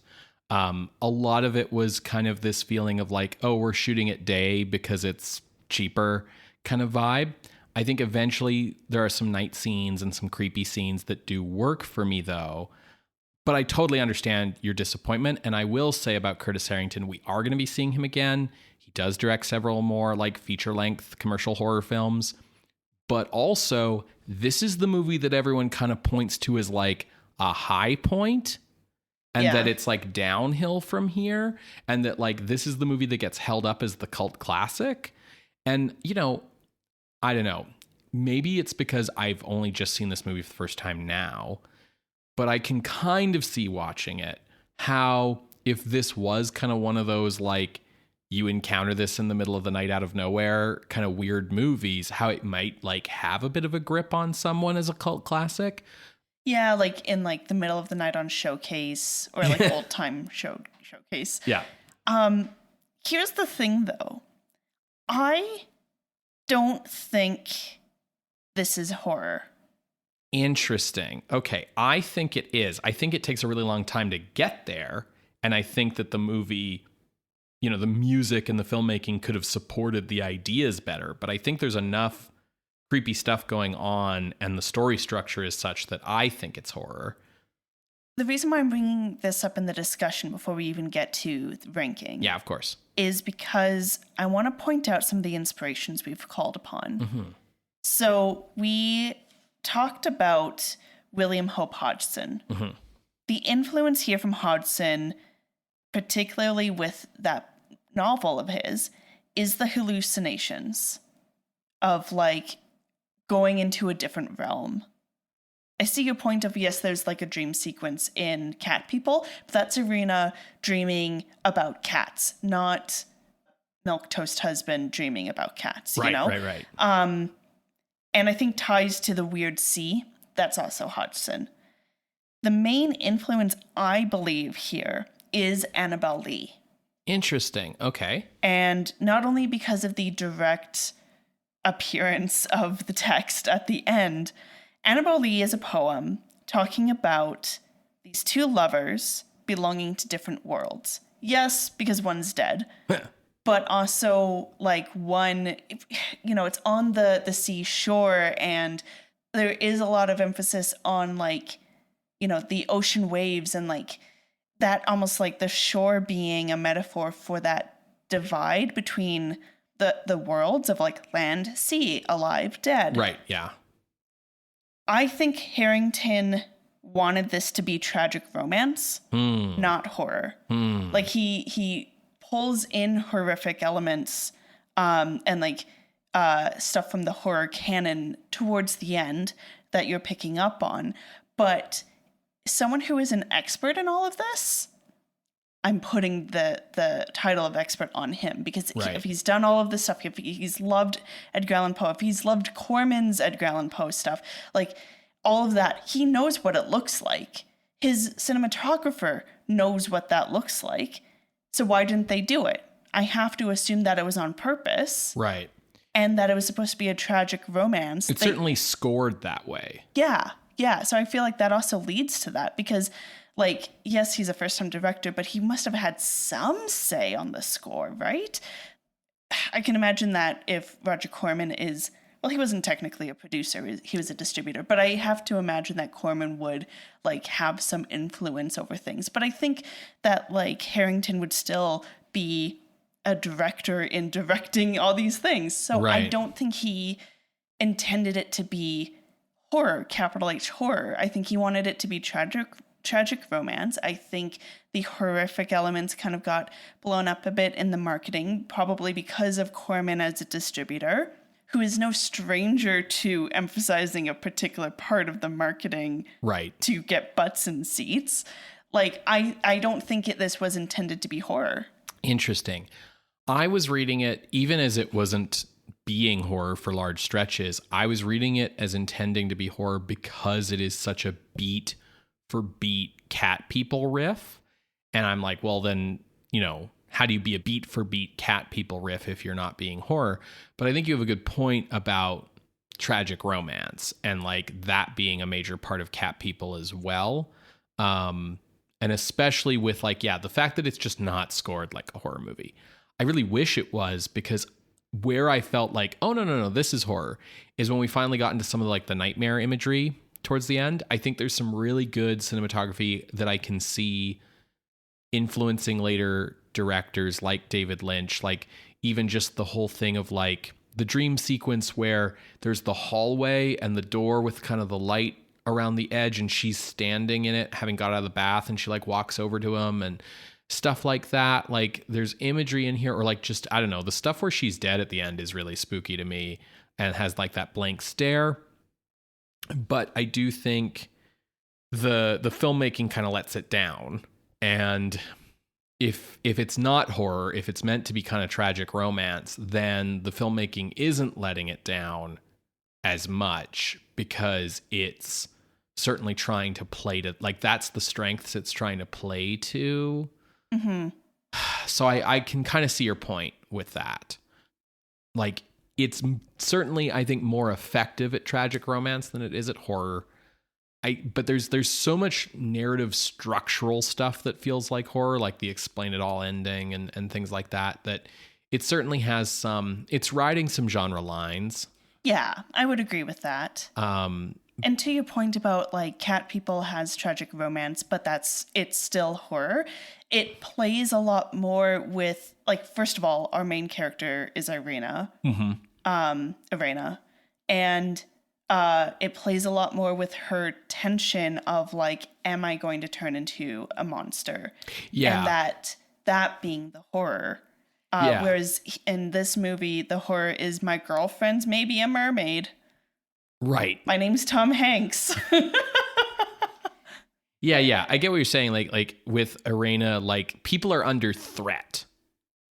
A lot of it was kind of this feeling of like, oh, we're shooting at day because it's cheaper kind of vibe. I think eventually there are some night scenes and some creepy scenes that do work for me though. But I totally understand your disappointment. And I will say about Curtis Harrington, we are going to be seeing him again. He does direct several more like feature-length commercial horror films. But also, this is the movie that everyone kind of points to as like a high point, and that it's like downhill from here. And that like this is the movie that gets held up as the cult classic. And, you know, I don't know. Maybe it's because I've only just seen this movie for the first time now. But I can kind of see watching it how if this was kind of one of those like you encounter this in the middle of the night out of nowhere kind of weird movies, how it might like have a bit of a grip on someone as a cult classic. Yeah, like in like the middle of the night on Showcase or like old time Showcase. Yeah. Here's the thing though. I don't think this is horror. Interesting. Okay. I think it is. I think it takes a really long time to get there. And I think that the movie, you know, the music and the filmmaking could have supported the ideas better. But I think there's enough creepy stuff going on and the story structure is such that I think it's horror. The reason why I'm bringing this up in the discussion before we even get to the ranking. Yeah, of course. Is because I want to point out some of the inspirations we've called upon. Mm-hmm. So we talked about William Hope Hodgson. Mm-hmm. The influence here from Hodgson, particularly with that novel of his, is the hallucinations of like going into a different realm. I see your point of, yes, there's like a dream sequence in Cat People, but that's Irina dreaming about cats, not milquetoast husband dreaming about cats, right, you know? Right. And I think ties to the weird sea, that's also Hodgson. The main influence, I believe, here is Annabelle Lee. Interesting. Okay. And not only because of the direct appearance of the text at the end, Annabelle Lee is a poem talking about these two lovers belonging to different worlds. Yes, because one's dead. But also, like, one, you know, it's on the seashore, and there is a lot of emphasis on, like, you know, the ocean waves and, like, that almost like the shore being a metaphor for that divide between the worlds of, like, land, sea, alive, dead. Right, yeah. I think Harrington wanted this to be tragic romance, not horror. Like, he pulls in horrific elements and like stuff from the horror canon towards the end that you're picking up on. But someone who is an expert in all of this, I'm putting the title of expert on him because if he's done all of this stuff, if he's loved Edgar Allan Poe, if he's loved Corman's Edgar Allan Poe stuff, like all of that, he knows what it looks like. His cinematographer knows what that looks like. So why didn't they do it? I have to assume that it was on purpose. Right. And that it was supposed to be a tragic romance. It's certainly scored that way. Yeah. Yeah. So I feel like that also leads to that because, like, yes, he's a first-time director, but he must have had some say on the score, right? I can imagine that if Roger Corman is... Well, he wasn't technically a producer. He was a distributor. But I have to imagine that Corman would, like, have some influence over things. But I think that, like, Harrington would still be a director in directing all these things. So I don't think he intended it to be horror, capital H horror. I think he wanted it to be tragic romance. I think the horrific elements kind of got blown up a bit in the marketing, probably because of Corman as a distributor, who is no stranger to emphasizing a particular part of the marketing to get butts in seats. Like, I don't think this was intended to be horror. Interesting. I was reading it, even as it wasn't being horror for large stretches, I was reading it as intending to be horror because it is such a beat for beat Cat People riff. And I'm like, well, then, how do you be a beat for beat cat people riff if you're not being horror? But I think you have a good point about tragic romance and like that being a major part of cat people as well. And especially with like, the fact that it's just not scored like a horror movie. I really wish it was, because where I felt like, oh, no, this is horror, is when we finally got into some of the nightmare imagery towards the end. I think there's some really good cinematography that I can see influencing later directors like David Lynch, like even just the whole thing of like the dream sequence where there's the hallway and the door with kind of the light around the edge and she's standing in it, having got out of the bath, and she like walks over to him and stuff like that. Like there's imagery in here, or like just, I don't know, the stuff where she's dead at the end is really spooky to me and has like that blank stare. But I do think the filmmaking kind of lets it down. And if it's not horror, if it's meant to be kind of tragic romance, then the filmmaking isn't letting it down as much, because it's certainly trying to play to, like, that's the strengths it's trying to play to. Mm-hmm. So I can kind of see your point with that. Like, it's certainly, I think, more effective at tragic romance than it is at horror. But there's so much narrative structural stuff that feels like horror, like the explain it all ending and things like that, that it certainly has it's riding some genre lines. Yeah, I would agree with that. And to your point about like cat people has tragic romance, but it's still horror. It plays a lot more with, like, first of all, our main character is Irena. Mm-hmm. Irena. And it plays a lot more with her tension of like, am I going to turn into a monster? Yeah. And that being the horror. Whereas in this movie, the horror is my girlfriend's maybe a mermaid. Right. My name's Tom Hanks. Yeah. I get what you're saying. Like with Irena, like people are under threat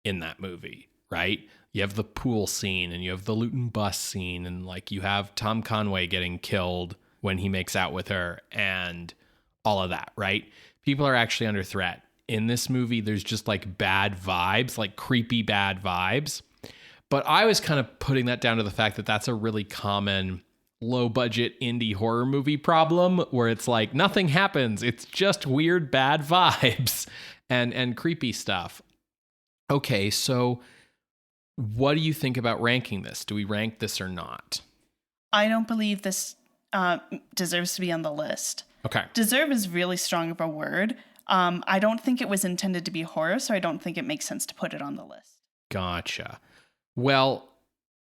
in that movie, right? You have the pool scene and you have the Luton bus scene, and like you have Tom Conway getting killed when he makes out with her and all of that, right? People are actually under threat. In this movie, there's just like bad vibes, like creepy bad vibes. But I was kind of putting that down to the fact that that's a really common low budget indie horror movie problem, where it's like nothing happens. It's just weird bad vibes and creepy stuff. Okay, so what do you think about ranking this? Do we rank this or not? I don't believe this deserves to be on the list. Okay. Deserve is really strong of a word. I don't think it was intended to be horror, so I don't think it makes sense to put it on the list. Gotcha. Well,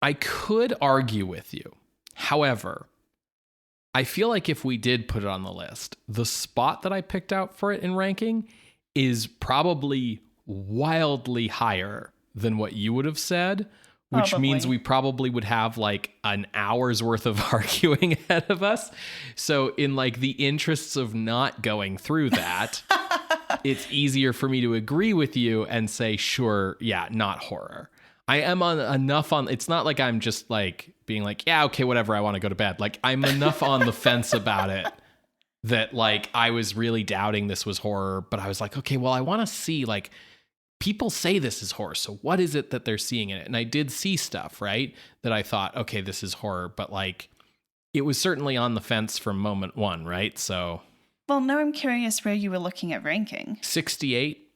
I could argue with you. However, I feel like if we did put it on the list, the spot that I picked out for it in ranking is probably wildly higher than what you would have said, which means we probably would have like an hour's worth of arguing ahead of us. So in like the interests of not going through that, it's easier for me to agree with you and say, sure, yeah, not horror. I am on enough on, it's not like I'm just like being like, yeah, okay, whatever, I want to go to bed. Like I'm enough on the fence about it that like I was really doubting this was horror, but I was like, okay, well, I want to see, like, people say this is horror, so what is it that they're seeing in it? And I did see stuff, right, that I thought, okay, this is horror, but like it was certainly on the fence from moment one, right? So, well, now I'm curious where you were looking at ranking. 68,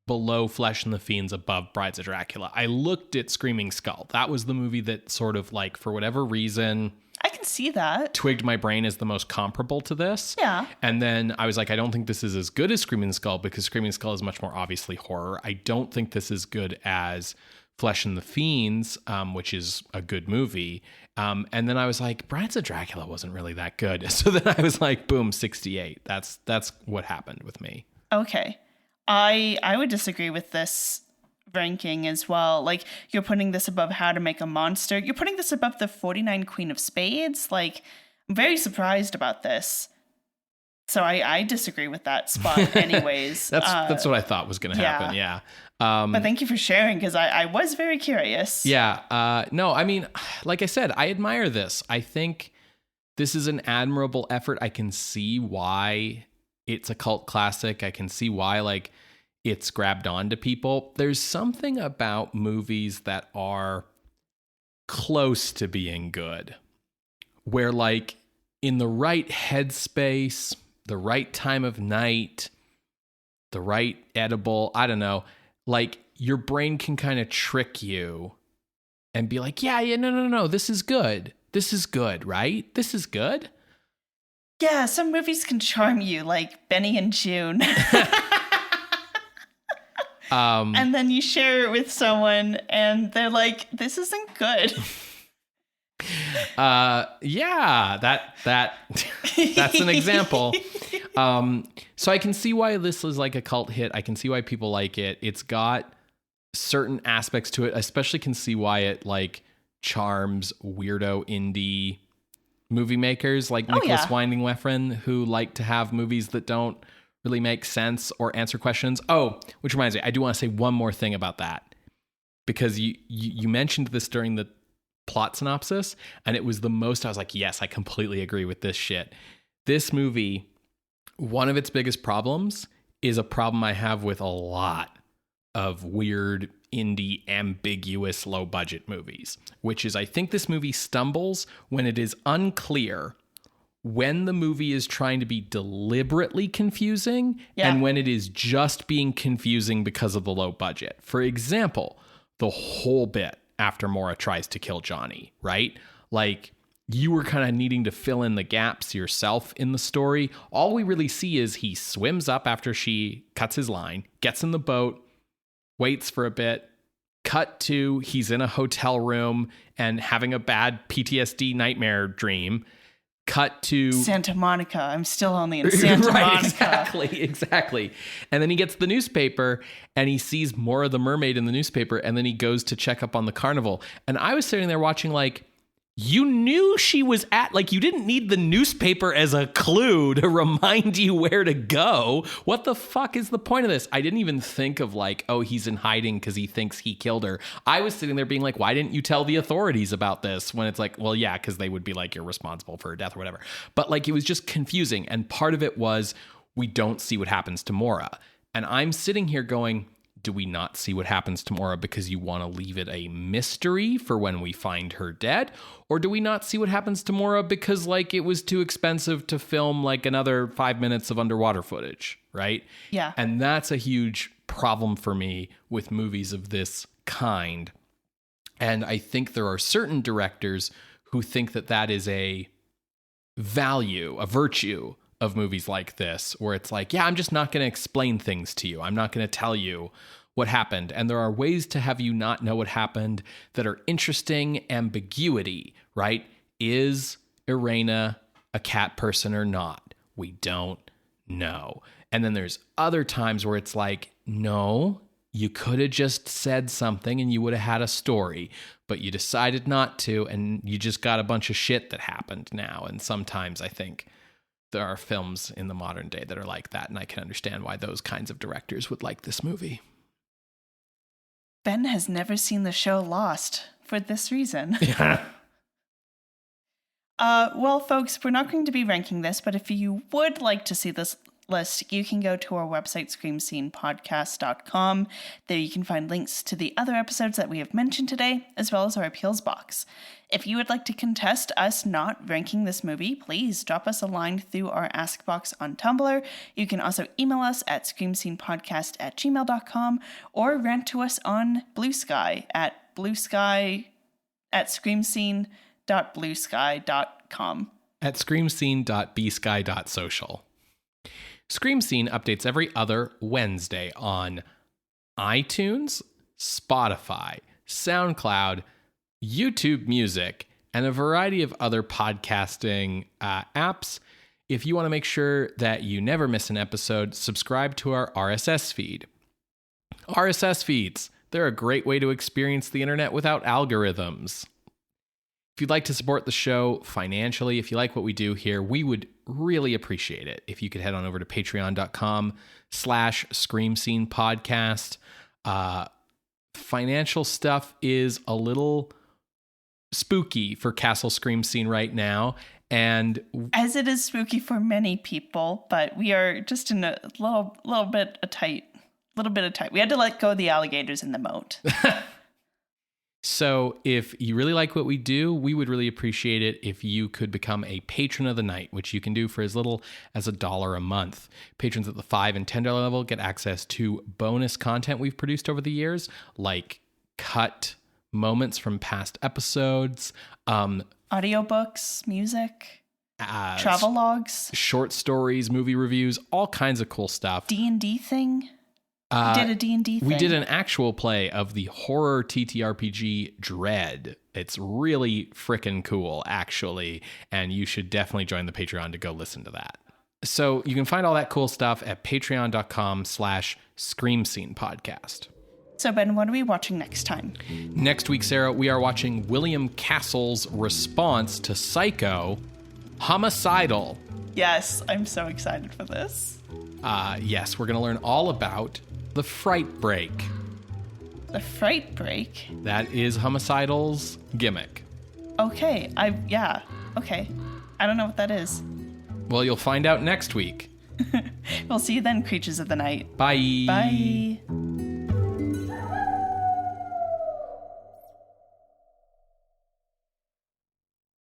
below Flesh and the Fiends, above Brides of Dracula. I looked at Screaming Skull. That was the movie that sort of like, for whatever reason, I can see that, twigged my brain as the most comparable to this. Yeah. And then I was like, I don't think this is as good as Screaming Skull, because Screaming Skull is much more obviously horror. I don't think this is good as Flesh and the Fiends, which is a good movie. And then I was like, Brides of Dracula wasn't really that good. So then I was like, boom, 68. That's what happened with me. Okay. I would disagree with this ranking as well. Like, you're putting this above How to Make a Monster. You're putting this above the 49 Queen of Spades. Like, I'm very surprised about this. So I disagree with that spot anyways. That's what I thought was going to happen. Yeah. But thank you for sharing, because I was very curious. Yeah. No, I mean, like I said, I admire this. I think this is an admirable effort. I can see why it's a cult classic. I can see why like it's grabbed on to people. There's something about movies that are close to being good, where like in the right headspace, the right time of night, the right edible, I don't know, like your brain can kind of trick you and be like, yeah, no, this is good. This is good, right? This is good. Yeah, some movies can charm you, like Benny and June. And then you share it with someone and they're like, this isn't good. Yeah, that's an example. So I can see why this is like a cult hit. I can see why people like it. It's got certain aspects to it. I especially can see why it like charms weirdo indie movie makers like Nicholas Winding Refn, who like to have movies that don't really make sense or answer questions. Oh, which reminds me, I do want to say one more thing about that, because you mentioned this during the plot synopsis, and it was the most, I was like, yes, I completely agree with this shit. This movie, one of its biggest problems is a problem I have with a lot of weird, indie, ambiguous, low budget movies, which is I think this movie stumbles when it is unclear when the movie is trying to be deliberately confusing and when it is just being confusing because of the low budget. For example, the whole bit after Maura tries to kill Johnny, right? Like, you were kind of needing to fill in the gaps yourself in the story. All we really see is he swims up after she cuts his line, gets in the boat, waits for a bit, cut to he's in a hotel room and having a bad PTSD nightmare dream. Cut to Santa Monica. I'm still only in Santa Monica. Exactly. And then he gets the newspaper and he sees Maura the mermaid in the newspaper, and then he goes to check up on the carnival. And I was sitting there watching like, you knew she was at, like, you didn't need the newspaper as a clue to remind you where to go. What the fuck is the point of this? I didn't even think of like, oh, he's in hiding because he thinks he killed her. I was sitting there being like, why didn't you tell the authorities about this? When it's like, well, yeah, because they would be like, you're responsible for her death or whatever. But like, it was just confusing. And part of it was we don't see what happens to Maura. And I'm sitting here going, do we not see what happens to Maura because you want to leave it a mystery for when we find her dead? Or do we not see what happens to Maura because like it was too expensive to film like another 5 minutes of underwater footage, right? Yeah. And that's a huge problem for me with movies of this kind. And I think there are certain directors who think that that is a value, a virtue of movies like this, where it's like, yeah, I'm just not going to explain things to you. I'm not going to tell you what happened. And there are ways to have you not know what happened that are interesting ambiguity, right? Is Irena a cat person or not? We don't know. And then there's other times where it's like, no, you could have just said something and you would have had a story, but you decided not to, and you just got a bunch of shit that happened now. And sometimes I think there are films in the modern day that are like that, and I can understand why those kinds of directors would like this movie. Ben has never seen the show Lost for this reason. Yeah. Well, folks, we're not going to be ranking this, but if you would like to see this list, you can go to our website, screamscenepodcast.com. There you can find links to the other episodes that we have mentioned today, as well as our appeals box. If you would like to contest us not ranking this movie, please drop us a line through our Ask box on Tumblr. You can also email us at screamscenepodcast@gmail.com or rant to us on Blue Sky at screamscene.bluesky.com. At screamscene.bsky.social. Scream Scene updates every other Wednesday on iTunes, Spotify, SoundCloud, YouTube Music, and a variety of other podcasting apps. If you want to make sure that you never miss an episode, subscribe to our RSS feed. RSS feeds, they're a great way to experience the internet without algorithms. If you'd like to support the show financially, if you like what we do here, we would really appreciate it if you could head on over to patreon.com/Scream Scene Podcast. Financial stuff is a little spooky for Castle Scream Scene right now, And as it is spooky for many people, but we are just in a little bit of tight. We had to let go of the alligators in the moat. So if you really like what we do, we would really appreciate it if you could become a patron of the night, which you can do for as little as $1 a month. Patrons at the $5 and $10 level get access to bonus content we've produced over the years, like cut moments from past episodes, audiobooks, music, travel logs, short stories, movie reviews, all kinds of cool stuff. D&D thing. We did a D&D thing. We did an actual play of the horror TTRPG Dread. It's really freaking cool, actually, and you should definitely join the Patreon to go listen to that. So you can find all that cool stuff at patreon.com/screamscenepodcast. So, Ben, what are we watching next time? Next week, Sarah, we are watching William Castle's response to Psycho, Homicidal. Yes, I'm so excited for this. Yes, we're going to learn all about the fright break. The fright break? That is Homicidal's gimmick. Okay, okay. I don't know what that is. Well, you'll find out next week. We'll see you then, creatures of the night. Bye. Bye.